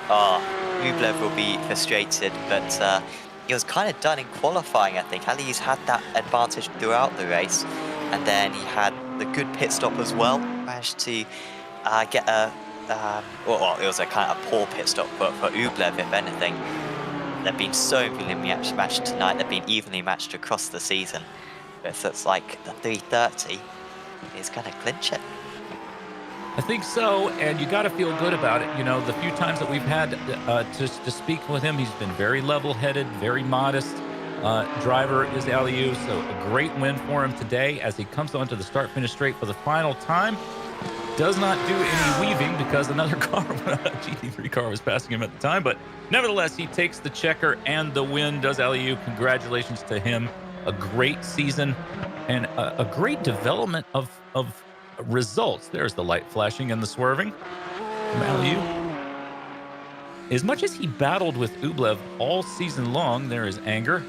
Rublev will be frustrated, but he was kind of done in qualifying. I think Aliou's had that advantage throughout the race, and then he had the good pit stop as well. Managed to get a well, it was a kind of a poor pit stop for Rublev, if anything. They've been so evenly matched tonight. They've been evenly matched across the season. But it looks like the 330 is going to clinch it. I think so, and you got to feel good about it. You know, the few times that we've had to speak with him, he's been very level-headed, very modest. Driver is Aliou, so a great win for him today as he comes onto the start-finish straight for the final time. Does not do any weaving because another car, a GT3 car, was passing him at the time. But nevertheless, he takes the checker and the win. Does Aliou? Congratulations to him. A great season and a great development of results. There's the light flashing and the swerving from Aliou. As much as he battled with Ublev all season long, there is Anger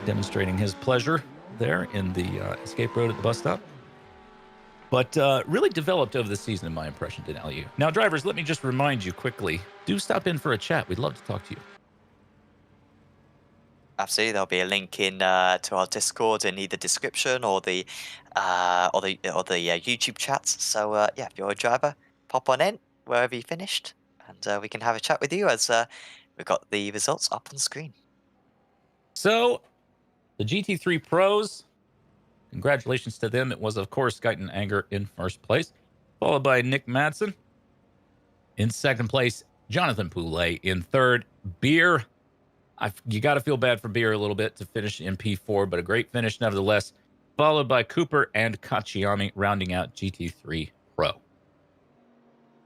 demonstrating his pleasure there in the escape road at the bus stop. But really developed over the season, in my impression, Denali. Now, drivers, let me just remind you quickly, do stop in for a chat. We'd love to talk to you. Absolutely, there'll be a link in to our Discord in either description or the YouTube chats. So yeah, if you're a driver, pop on in wherever you finished, and we can have a chat with you as we've got the results up on screen. So, the GT3 Pros, congratulations to them. It was, of course, Guyton Anger in first place, followed by Nick Madsen. In second place, Jonathan Poulet in third. Beer, you got to feel bad for Beer a little bit to finish in P4, but a great finish nevertheless, followed by Cooper and Kachiyami rounding out GT3 Pro.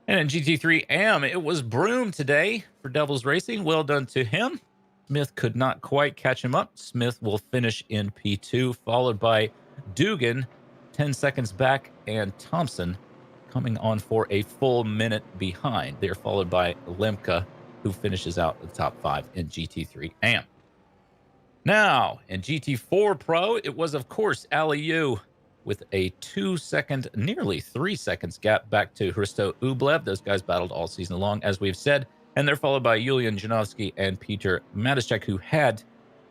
And in GT3 AM, it was Broom today for Devils Racing. Well done to him. Smith could not quite catch him up. Smith will finish in P2, followed by Dugan, 10 seconds back, and Thompson coming on for a full minute behind. They're followed by Lemke, who finishes out the top 5 in GT3 AM. Now, in GT4 Pro, it was, of course, Aliyu with a 2-second, nearly 3 seconds gap back to Hristo Ublev. Those guys battled all season long, as we've said. And they're followed by Yulian Janovsky and Peter Matischek, who had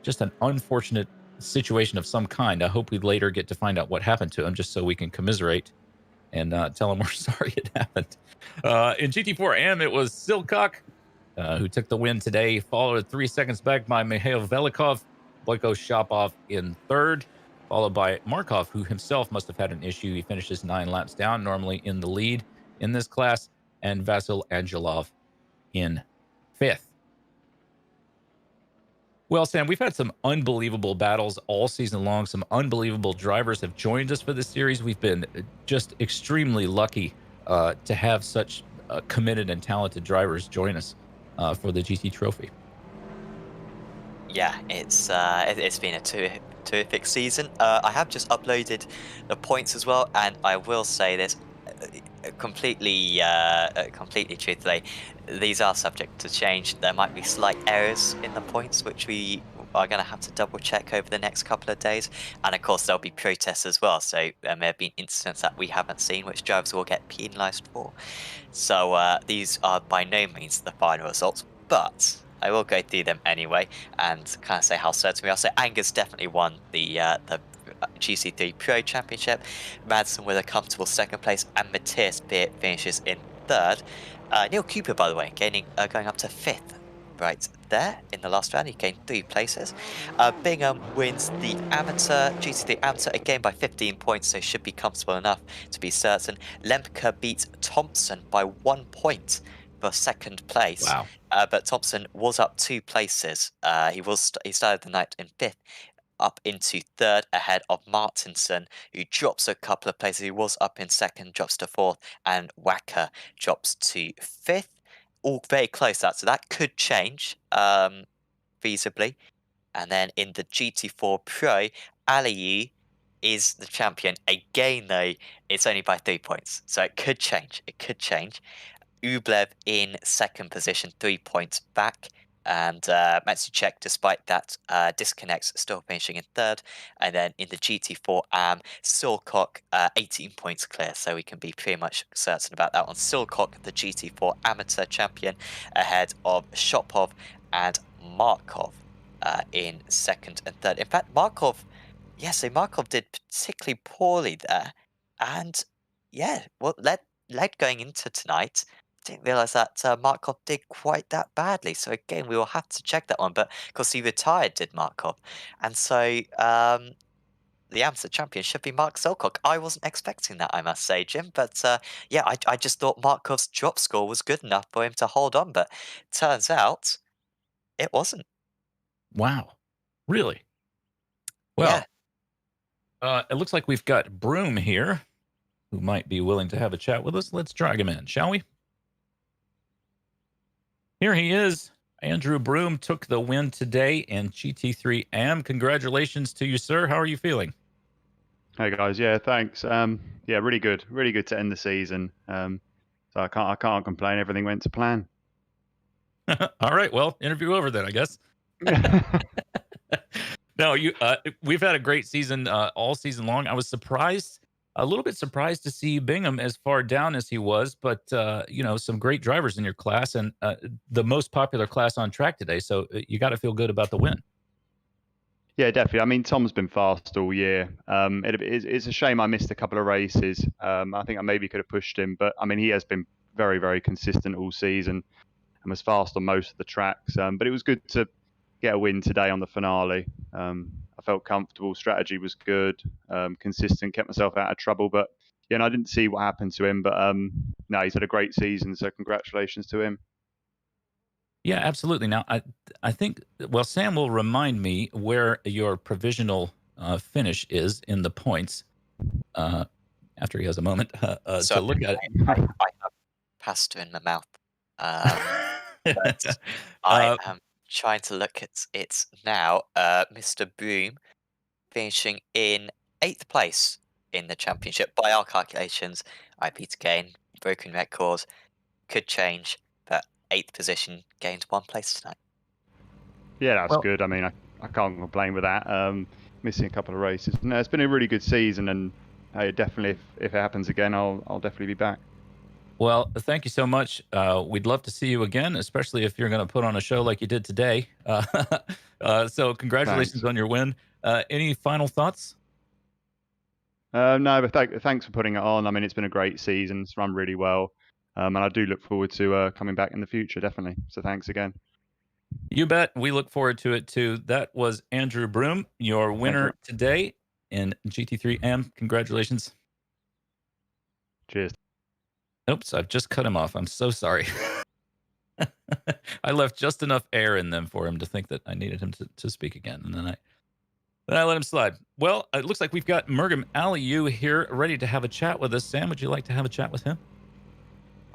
just an unfortunate situation of some kind. I hope we later get to find out what happened to him, just so we can commiserate and tell him we're sorry it happened. In GT4 AM, it was Silcock, who took the win today, followed 3 seconds back by Mikhail Velikov. Boyko Shopov in third, followed by Markov, who himself must have had an issue. He finishes 9 laps down, normally in the lead in this class, and Vasil Angelov in 5th. Well, Sam, we've had some unbelievable battles all season long. Some unbelievable drivers have joined us for this series. We've been just extremely lucky to have such committed and talented drivers join us for the GT Trophy. Yeah, it's been a terrific season. I have just uploaded the points as well, and I will say this completely truthfully, these are subject to change. There might be slight errors in the points, which we are going to have to double check over the next couple of days, and of course there'll be protests as well. So there may have been incidents that we haven't seen, which drivers will get penalised for. So these are by no means the final results, but I will go through them anyway and kind of say how certain we are. So Anger's definitely won the GC3 Pro Championship. Madsen with a comfortable second place, and Matthias Beer finishes in third. Neil Cooper, by the way, going up to 5th right there in the last round. He gained 3 places. Bingham wins the Amateur GC3 Amateur again by 15 points, so should be comfortable enough to be certain. Lemke beats Thompson by 1 point for second place. Wow. But Thompson was up 2 places. He started the night in 5th, up into 3rd ahead of Martinson, who drops a couple of places. He was up in 2nd, drops to 4th, and Wacker drops to 5th. All very close that, so that could change feasibly. And then in the GT4 Pro, Aliyu is the champion. Again, though, it's only by 3 points, so it could change. It could change. Ublev in 2nd position, 3 points back. And Matsuchek, despite that, disconnects, still finishing in 3rd. And then in the GT4 AM, Silcock, 18 points clear, so we can be pretty much certain about that one. Silcock, the GT4 Amateur champion, ahead of Shopov and Markov in 2nd and 3rd. In fact, Markov did particularly poorly there. And yeah, well, led going into tonight. Didn't realise that Markov did quite that badly. So again, we will have to check that one. But of course, he retired, did Markov. And so the amateur champion should be Mark Silcock. I wasn't expecting that, I must say, Jim. But yeah, I just thought Markov's drop score was good enough for him to hold on. But turns out it wasn't. Wow. Really? Well, it looks like we've got Broom here, who might be willing to have a chat with us. Let's drag him in, shall we? Here he is. Andrew Broom took the win today in GT3 AM. Congratulations to you, sir. How are you feeling? Hey guys, yeah, thanks. Yeah, really good to end the season. So I can't complain. Everything went to plan. All right, well, interview over then, I guess. No, we've had a great season all season long. I was surprised a little bit surprised to see Bingham as far down as he was, but some great drivers in your class and the most popular class on track today. So you got to feel good about the win. Yeah, definitely. I mean, Tom's been fast all year. It's a shame I missed a couple of races. I think I maybe could have pushed him, but I mean, he has been very, very consistent all season and was fast on most of the tracks. But it was good to get a win today on the finale. I felt comfortable. Strategy was good, consistent, kept myself out of trouble. But yeah, and I didn't see what happened to him. But no, he's had a great season. So congratulations to him. Yeah, absolutely. Now, I think, well, Sam will remind me where your provisional finish is in the points uh, after he has a moment So to look at I have pasta in my mouth. Um, but I uh, am trying to look at it now. Mr. Broom finishing in 8th place in the championship. By our calculations, I beat again, broken record, could change, but 8th position gained 1 place tonight. Yeah, that's well, good. I mean, I can't complain with that. Missing a couple of races. No, it's been a really good season, and hey, definitely, if it happens again, I'll definitely be back. well, thank you so much. We'd love to see you again, especially if you're going to put on a show like you did today. So, Thanks. congratulations on your win. Any final thoughts? No, but thanks for putting it on. I mean, it's been a great season. It's run really well, and I do look forward to coming back in the future, definitely. So thanks again. You bet. We look forward to it too. That was Andrew Broom, your Thanks a winner lot. today in GT3M. Congratulations. Cheers. Oops, I've just cut him off. I'm so sorry. I left just enough air in them for him to think that I needed him to speak again. And then I let him slide. Well, it looks like we've got Mergim Aliyu here ready to have a chat with us. Sam, would you like to have a chat with him?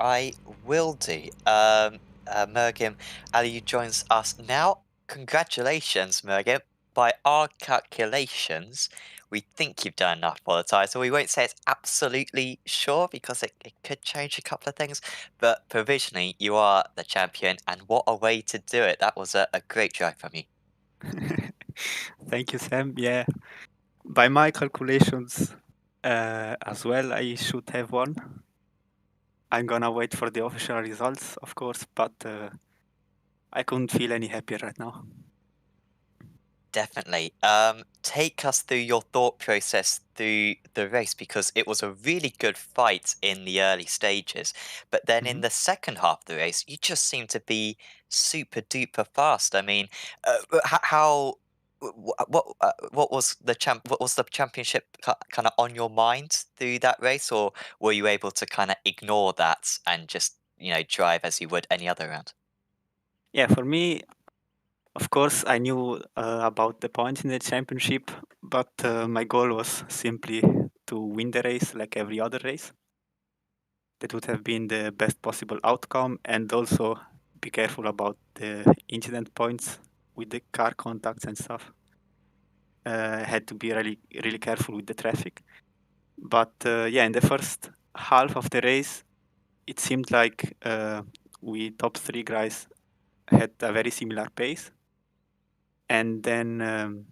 I will do. Mergim Ali joins us now. Congratulations, Mergim. By our calculations, we think you've done enough for the title. We won't say it's absolutely sure because it could change a couple of things, but provisionally, you are the champion, and what a way to do it. That was a great drive from you. Thank you, Sam. Yeah, by my calculations, as well, I should have won. I'm gonna wait for the official results, of course, but I couldn't feel any happier right now. Definitely. Take us through your thought process through the race because it was a really good fight in the early stages, but then in Mhm. the second half of the race, you just seem to be super duper fast. I mean, how what was the championship kind of on your mind through that race, or were you able to kind of ignore that and just drive as you would any other round? Yeah, for me, of course, I knew about the points in the championship, but my goal was simply to win the race like every other race. That would have been the best possible outcome, and also be careful about the incident points with the car contacts and stuff. Had to be really, really careful with the traffic. But yeah, in the first half of the race, it seemed like we top three guys had a very similar pace. And then,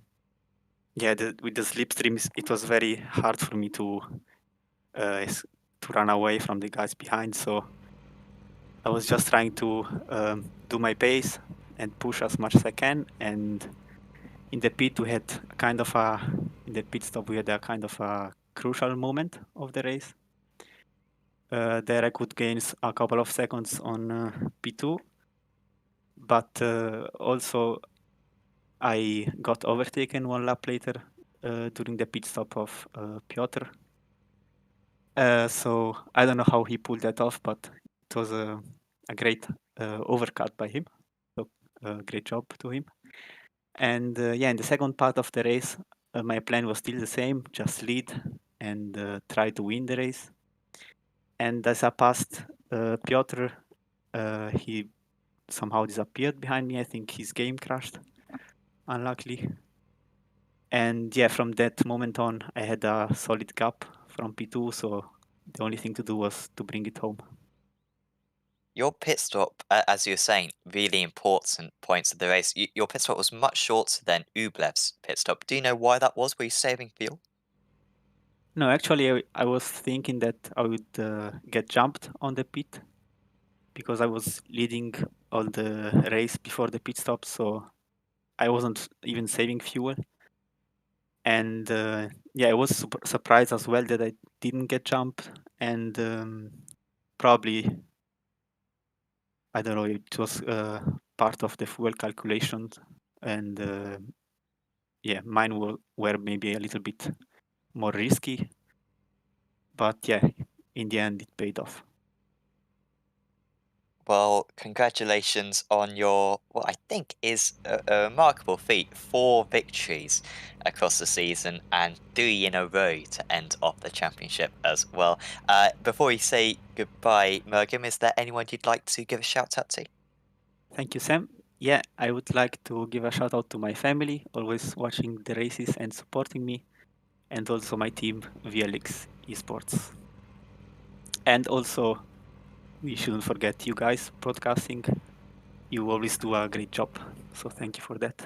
yeah, with the slipstreams, it was very hard for me to run away from the guys behind. So I was just trying to do my pace and push as much as I can. And in the pit, we had in the pit stop, we had a kind of a crucial moment of the race. There I could gain a couple of seconds on P2, but also I got overtaken one lap later during the pit stop of Piotr. So I don't know how he pulled that off, but it was a great overcut by him. So great job to him. And yeah, in the second part of the race, my plan was still the same: just lead and try to win the race. And as I passed Piotr, he somehow disappeared behind me. I think his game crashed, unluckily. And yeah, from that moment on, I had a solid gap from P2, so the only thing to do was to bring it home. Your pit stop, as you were saying, really important points of the race. Your pit stop was much shorter than Ublev's pit stop. Do you know why that was? Were you saving fuel? No, actually, I was thinking that I would get jumped on the pit because I was leading all the race before the pit stop, so I wasn't even saving fuel. And yeah, I was super surprised as well that I didn't get jumped, and probably, I don't know, it was part of the fuel calculation, and yeah, mine were maybe a little bit more risky, but yeah, in the end it paid off. Well, congratulations on your, what I think is a remarkable feat. 4 victories across the season and 3 in a row to end off the championship as well. Before we say goodbye, Mergim, is there anyone you'd like to give a shout out to? Thank you, Sam. Yeah, I would like to give a shout out to my family, always watching the races and supporting me, and also my team, VLX Esports. And also, we shouldn't forget you guys broadcasting. You always do a great job, so thank you for that.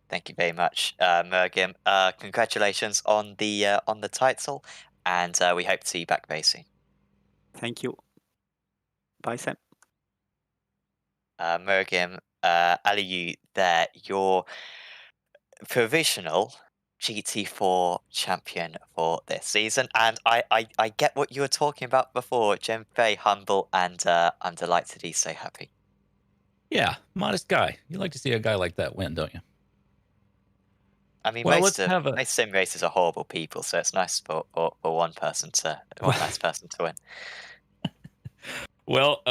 Thank you very much, Mergim. Congratulations on the title, and we hope to see you back very soon. Thank you. Bye, Sam. Mergim, Aliyu, there, your provisional GT4 champion for this season. And I get what you were talking about before, Jim. Very humble, and I'm delighted he's so happy. Yeah, modest guy. You like to see a guy like that win, don't you? I mean, Well, most let's have a. sim racers are horrible people, so it's nice for one nice person to win. Well,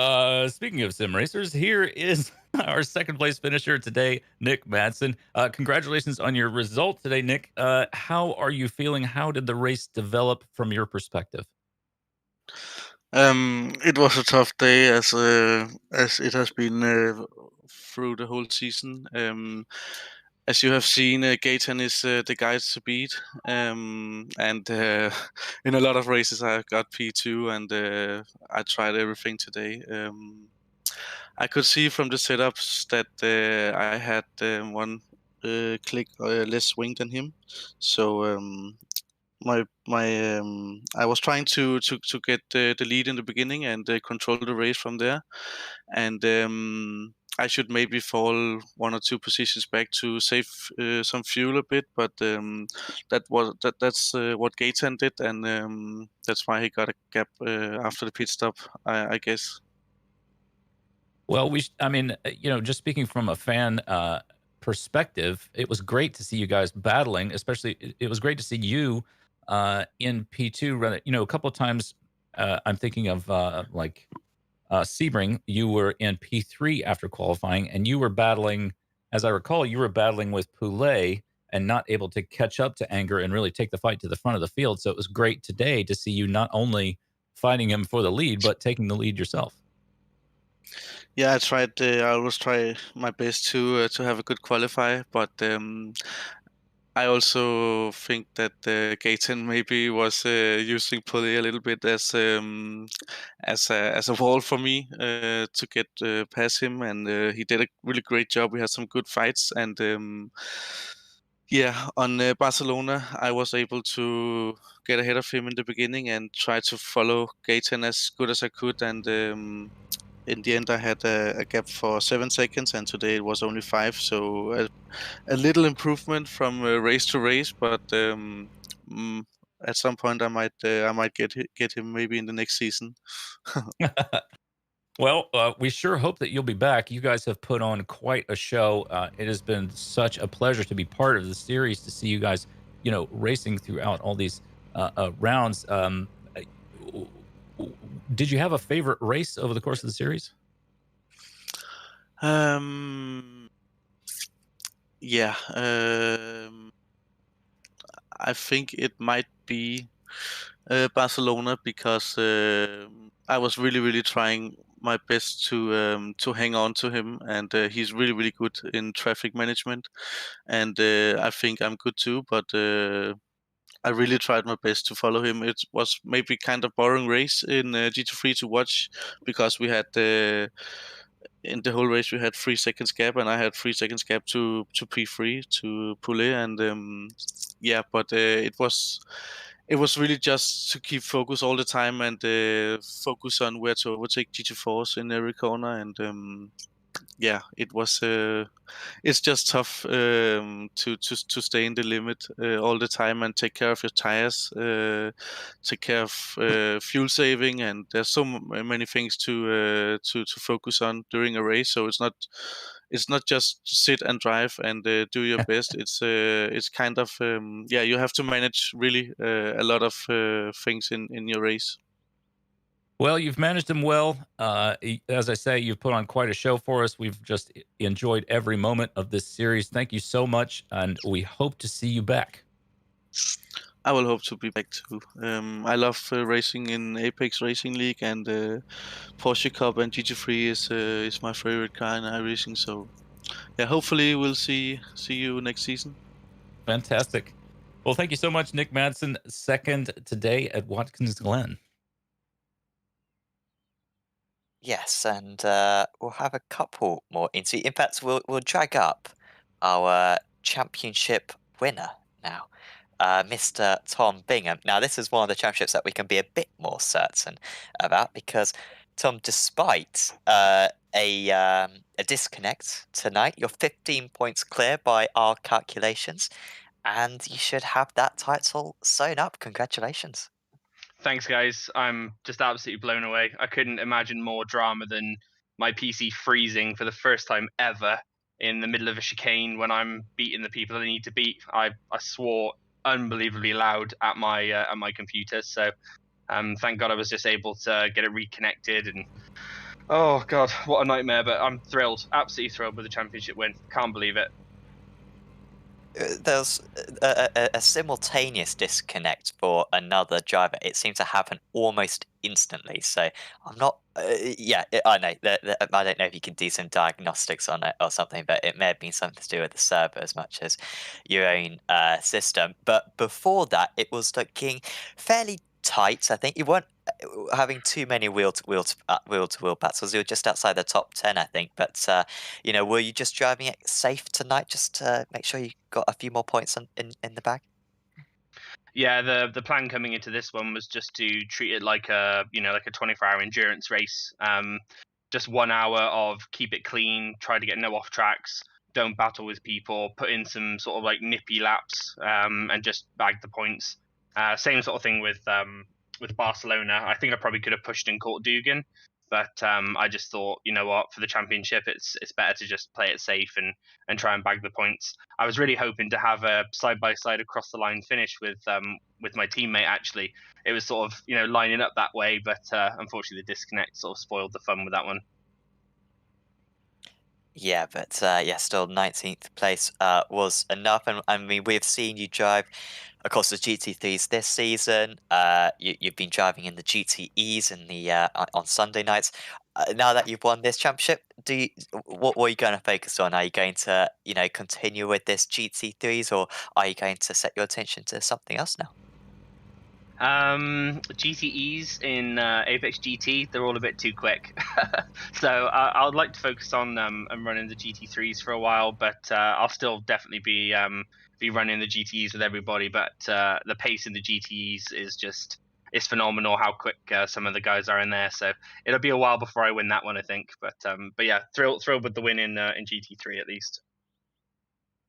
speaking of sim racers, here is our second place finisher today, Nick Madsen. Congratulations on your result today, Nick. How are you feeling? How did the race develop from your perspective? It was a tough day as it has been through the whole season. As you have seen, Gaetan is the guy to beat, and in a lot of races I got P2, and I tried everything today. I could see from the setups that I had one click less swing than him, so I was trying to get the lead in the beginning and control the race from there, and I should maybe fall 1 or 2 positions back to save some fuel a bit, but that's what Gaetan did, and that's why he got a gap after the pit stop, I guess. Well, I mean, just speaking from a fan perspective, it was great to see you guys battling. Especially, it was great to see you in P2 run it. A couple of times. I'm thinking of Sebring. You were in P3 after qualifying, and you were battling. As I recall, you were battling with Poulet and not able to catch up to Anger and really take the fight to the front of the field. So it was great today to see you not only fighting him for the lead, but taking the lead yourself. Yeah, I tried. I always try my best to have a good qualifier, but I also think that Gaetan maybe was using Poulet a little bit as a wall for me to get past him, and he did a really great job. We had some good fights, and yeah, on Barcelona, I was able to get ahead of him in the beginning and try to follow Gaetan as good as I could, and in the end, I had a gap for 7 seconds, and today it was only 5. So a little improvement from race to race, but at some point I might get him maybe in the next season. Well, we sure hope that you'll be back. You guys have put on quite a show. It has been such a pleasure to be part of the series, to see you guys, racing throughout all these rounds. Did you have a favorite race over the course of the series? Yeah, I think it might be Barcelona, because I was really, really trying my best to hang on to him, and he's really, really good in traffic management, and I think I'm good too. But I really tried my best to follow him. It was maybe kind of boring race in GT3 to watch, because we had in the whole race we had 3 seconds gap, and I had 3 seconds gap to P3 to Poulet, and yeah, but it was really just to keep focus all the time and focus on where to overtake GT4s in every corner. And yeah, it was. It's just tough to stay in the limit all the time and take care of your tires, take care of fuel saving, and there's so many things to focus on during a race. So it's not just sit and drive and do your best. It's kind of yeah, you have to manage really a lot of things in your race. Well, you've managed them well. As I say, you've put on quite a show for us. We've just enjoyed every moment of this series. Thank you so much, and we hope to see you back. I will hope to be back too. I love racing in Apex Racing League, and Porsche Cup and GT3 is my favorite car in iRacing. So yeah, hopefully we'll see you next season. Fantastic. Well, thank you so much, Nick Madsen, second today at Watkins Glen. Yes, and we'll have a couple more interviews. In fact, we'll drag up our championship winner now, Mr. Tom Bingham. Now, this is one of the championships that we can be a bit more certain about because, Tom, despite a disconnect tonight, you're 15 points clear by our calculations, and you should have that title sewn up. Congratulations. Thanks, guys. I'm just absolutely blown away. I couldn't imagine more drama than my PC freezing for the first time ever in the middle of a chicane when I'm beating the people I need to beat. I swore unbelievably loud at my computer. So thank God I was just able to get it reconnected. And oh God, what a nightmare! But I'm thrilled, absolutely thrilled with the championship win. Can't believe it. There's a simultaneous disconnect for another driver. It seemed to happen almost instantly. So I'm not. Yeah, I know. I don't know if you can do some diagnostics on it or something, but it may have been something to do with the server as much as your own system. But before that, it was looking fairly tight. I think you weren't having too many wheel to wheel battles. You were just outside the top 10, I think. But were you just driving it safe tonight, just to make sure you got a few more points in the bag? Yeah, the plan coming into this one was just to treat it like a 24-hour endurance race. Just 1 hour of keep it clean, try to get no off tracks, don't battle with people, put in some sort of like nippy laps, and just bag the points. Same sort of thing with Barcelona. I think I probably could have pushed in Court Dugan, but I just thought, you know what, for the championship, it's better to just play it safe and try and bag the points. I was really hoping to have a side-by-side across the line finish with my teammate. Actually, it was sort of lining up that way, but unfortunately the disconnect sort of spoiled the fun with that one. Yeah, but still 19th place was enough. And I mean, we've seen you drive, of course, the GT3s this season. You've been driving in the GTEs in the on Sunday nights. Now that you've won this championship, what are you going to focus on? Are you going to continue with this GT3s, or are you going to set your attention to something else now? GTEs in Apex GT, they're all a bit too quick. So I would like to focus on running the GT3s for a while, but I'll still definitely be running the GTEs with everybody. But the pace in the GTEs is phenomenal, how quick some of the guys are in there. So it'll be a while before I win that one, I think. But yeah, thrilled with the win in GT3 at least.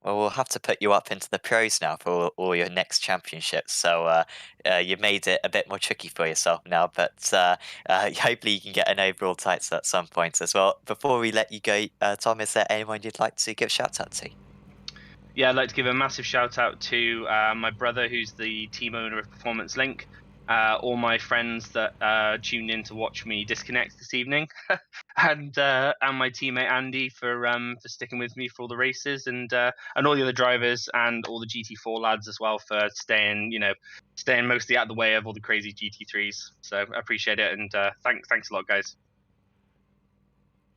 Well, we'll have to put you up into the pros now for all your next championships. So you made it a bit more tricky for yourself now, but hopefully you can get an overall title at some point as well. Before we let you go, Tom, is there anyone you'd like to give a shout out to? Yeah, I'd like to give a massive shout out to my brother, who's the team owner of Performance Link. All my friends that tuned in to watch me disconnect this evening, and my teammate Andy for sticking with me for all the races, and all the other drivers and all the GT4 lads as well for staying mostly out of the way of all the crazy GT3s. So I appreciate it, and thanks a lot, guys.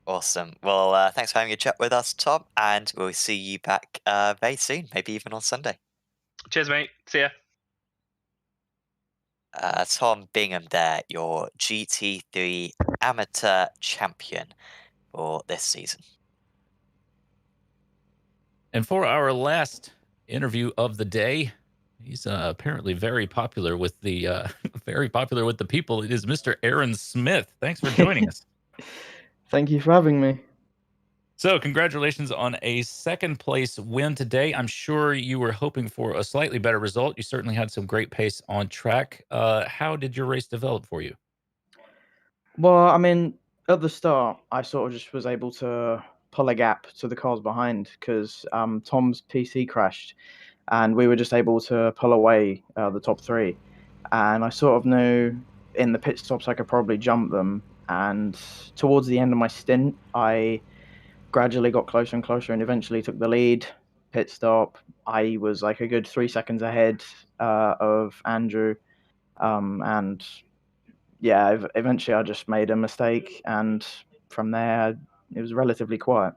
Awesome. Well, thanks for having a chat with us, Tom, and we'll see you back very soon, maybe even on Sunday. Cheers, mate. See ya. Tom Bingham there, your GT3 amateur champion for this season. And for our last interview of the day, He's apparently very popular with the very popular with the people. It is Mr. Aaron Smith. Thanks for joining us. Thank you for having me. So, congratulations on a second place win today. I'm sure you were hoping for a slightly better result. You certainly had some great pace on track. How did your race develop for you? Well, I mean, at the start, I sort of just was able to pull a gap to the cars behind because Tom's PC crashed, and we were just able to pull away the top three. And I sort of knew in the pit stops I could probably jump them. And towards the end of my stint, I gradually got closer and closer and eventually took the lead. Pit stop, I was like a good 3 seconds ahead of Andrew. And yeah, eventually I just made a mistake. And from there, it was relatively quiet.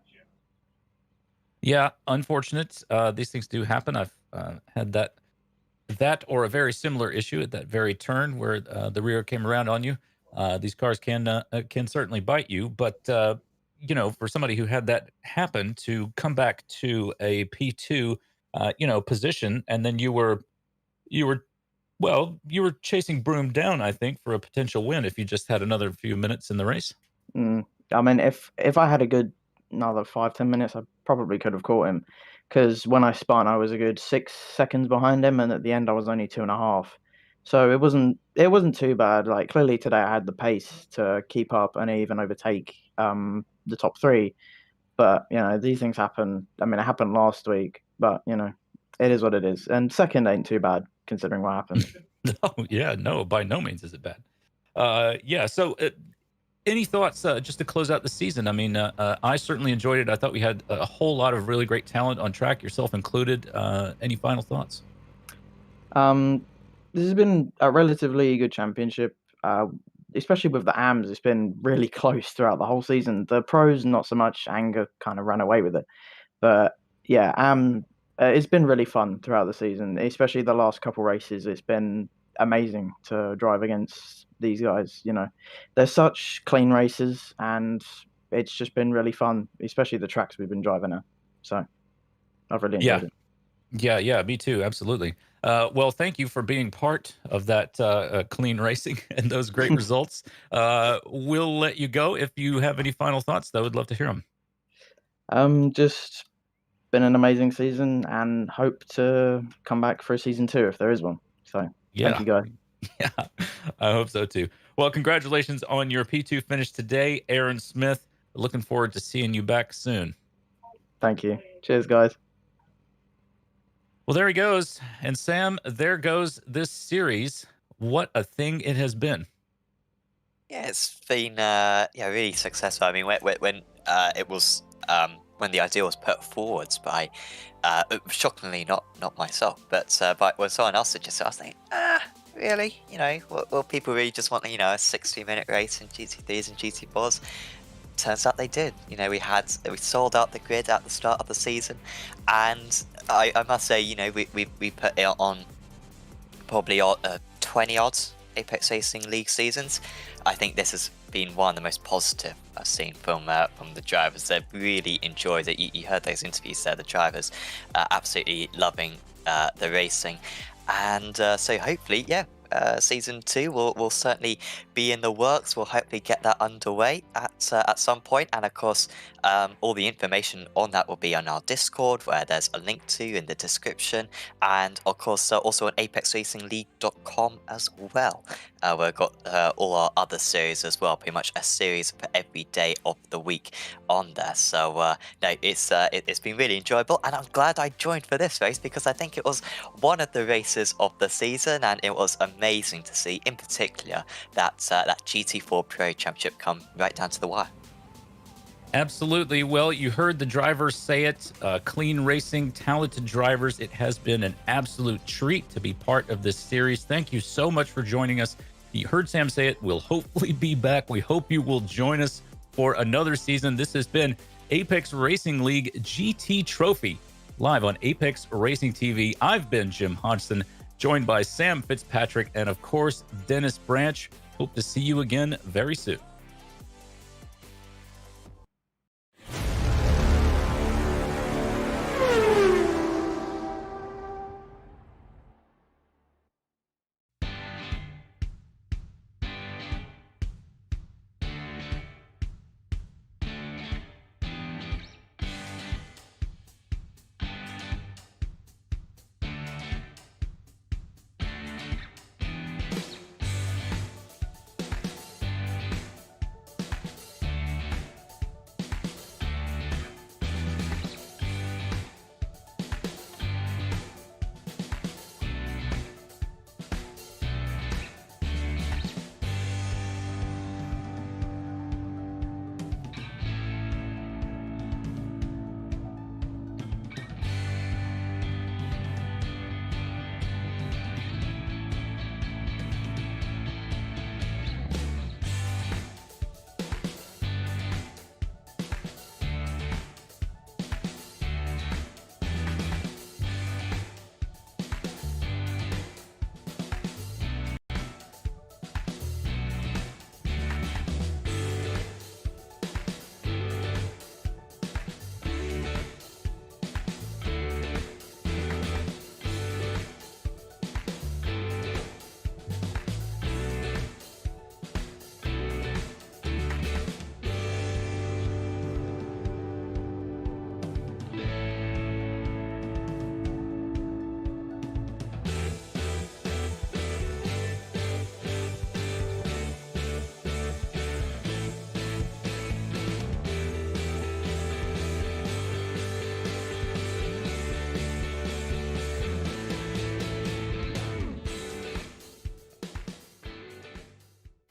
Yeah, unfortunate. These things do happen. I've had that or a very similar issue at that very turn where the rear came around on you. These cars can certainly bite you, but you know, for somebody who had that happen to come back to a P2, position, and then you were you were chasing Broom down, I think, for a potential win if you just had another few minutes in the race. I mean, if I had a good another 5-10 minutes, I probably could have caught him. Because when I spun, I was a good 6 seconds behind him, and at the end, I was only 2.5. So it wasn't too bad. Like clearly today, I had the pace to keep up and even overtake the top three. But you know, these things happen. I mean, it happened last week, but you know, it is what it is. And second ain't too bad considering what happened. No, yeah, no, by no means is it bad. Yeah, so any thoughts just to close out the season? I mean, I certainly enjoyed it. I thought we had a whole lot of really great talent on track, yourself included. Any final thoughts? This has been a relatively good championship, especially with the AMs. It's been really close throughout the whole season. The pros, not so much. Anger kind of ran away with it. But yeah, it's been really fun throughout the season, especially the last couple races. It's been amazing to drive against these guys. You know, they're such clean races, and it's just been really fun, especially the tracks we've been driving at. So I've really enjoyed it. Yeah, me too. Absolutely. Well, thank you for being part of that clean racing and those great results. We'll let you go. If you have any final thoughts, though, I'd love to hear them. Just been an amazing season and hope to come back for a season 2 if there is one. So thank you, guys. Yeah, I hope so too. Well, congratulations on your P2 finish today, Aaron Smith. Looking forward to seeing you back soon. Thank you. Cheers, guys. Well, there he goes. And Sam, there goes this series. What a thing it has been. Yeah, it's been really successful. I mean, when it was when the idea was put forwards by shockingly not myself, but when someone else suggested, I was thinking, really, you know, will people really just want a 60-minute race in GT3s and GT4s? Turns out they did. You know, we sold out the grid at the start of the season, and I must say, you know, we put it on probably 20 odds Apex Racing League seasons. I think this has been one of the most positive I've seen from the drivers. They've really enjoyed it. You heard those interviews there. The drivers absolutely loving the racing, and so hopefully, season 2 will certainly be in the works. We'll hopefully get that underway at some point, and of course, all the information on that will be on our Discord, where there's a link to in the description, and of course also on ApexRacingLeague.com as well. We've got all our other series as well, pretty much a series for every day of the week on there. So no, it's been really enjoyable, and I'm glad I joined for this race because I think it was one of the races of the season, and it was amazing to see, in particular, that GT4 Pro Championship come right down to the wire. Absolutely. Well, you heard the drivers say it. Clean racing, talented drivers. It has been an absolute treat to be part of this series. Thank you so much for joining us. You heard Sam say it. We'll hopefully be back. We hope you will join us for another season. This has been Apex Racing League GT Trophy, live on Apex Racing TV. I've been Jim Hodgson, joined by Sam Fitzpatrick and, of course, Dennis Branch. Hope to see you again very soon.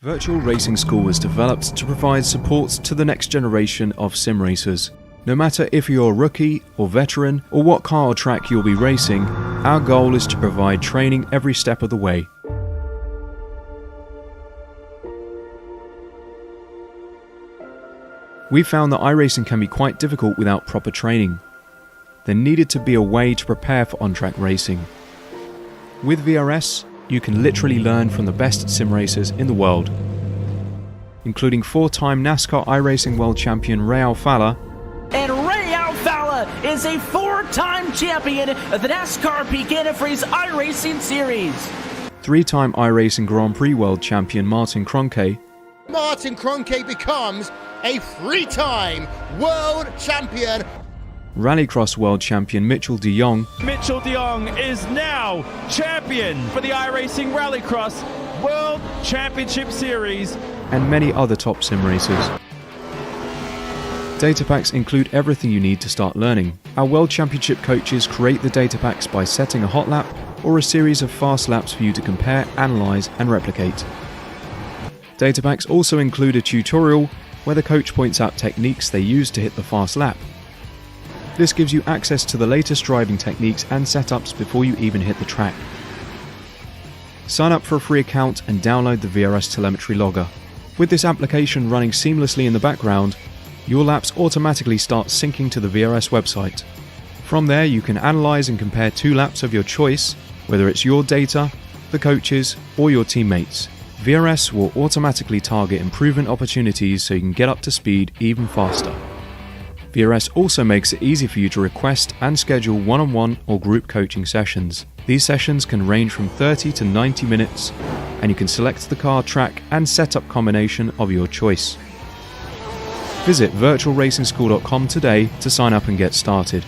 Virtual Racing School was developed to provide support to the next generation of sim racers. No matter if you're a rookie or veteran or what car or track you'll be racing, our goal is to provide training every step of the way. We found that iRacing can be quite difficult without proper training. There needed to be a way to prepare for on-track racing. With VRS, you can literally learn from the best sim racers in the world, including 4-time NASCAR iRacing World Champion Ray Alfalla. And Ray Alfalla is a 4-time champion of the NASCAR Peak Antifreeze iRacing Series. 3-time iRacing Grand Prix World Champion Martin Kroenke. Martin Kroenke becomes a 3-time world champion. Rallycross World Champion Mitchell de Jong. Mitchell de Jong is now champion for the iRacing Rallycross World Championship Series. And many other top sim racers. Data packs include everything you need to start learning. Our World Championship coaches create the data packs by setting a hot lap or a series of fast laps for you to compare, analyze, and replicate. Data packs also include a tutorial where the coach points out techniques they use to hit the fast lap. This gives you access to the latest driving techniques and setups before you even hit the track. Sign up for a free account and download the VRS telemetry logger. With this application running seamlessly in the background, your laps automatically start syncing to the VRS website. From there, you can analyze and compare 2 laps of your choice, whether it's your data, the coaches, or your teammates. VRS will automatically target improvement opportunities so you can get up to speed even faster. VRS also makes it easy for you to request and schedule one-on-one or group coaching sessions. These sessions can range from 30 to 90 minutes, and you can select the car, track, and setup combination of your choice. Visit virtualracingschool.com today to sign up and get started.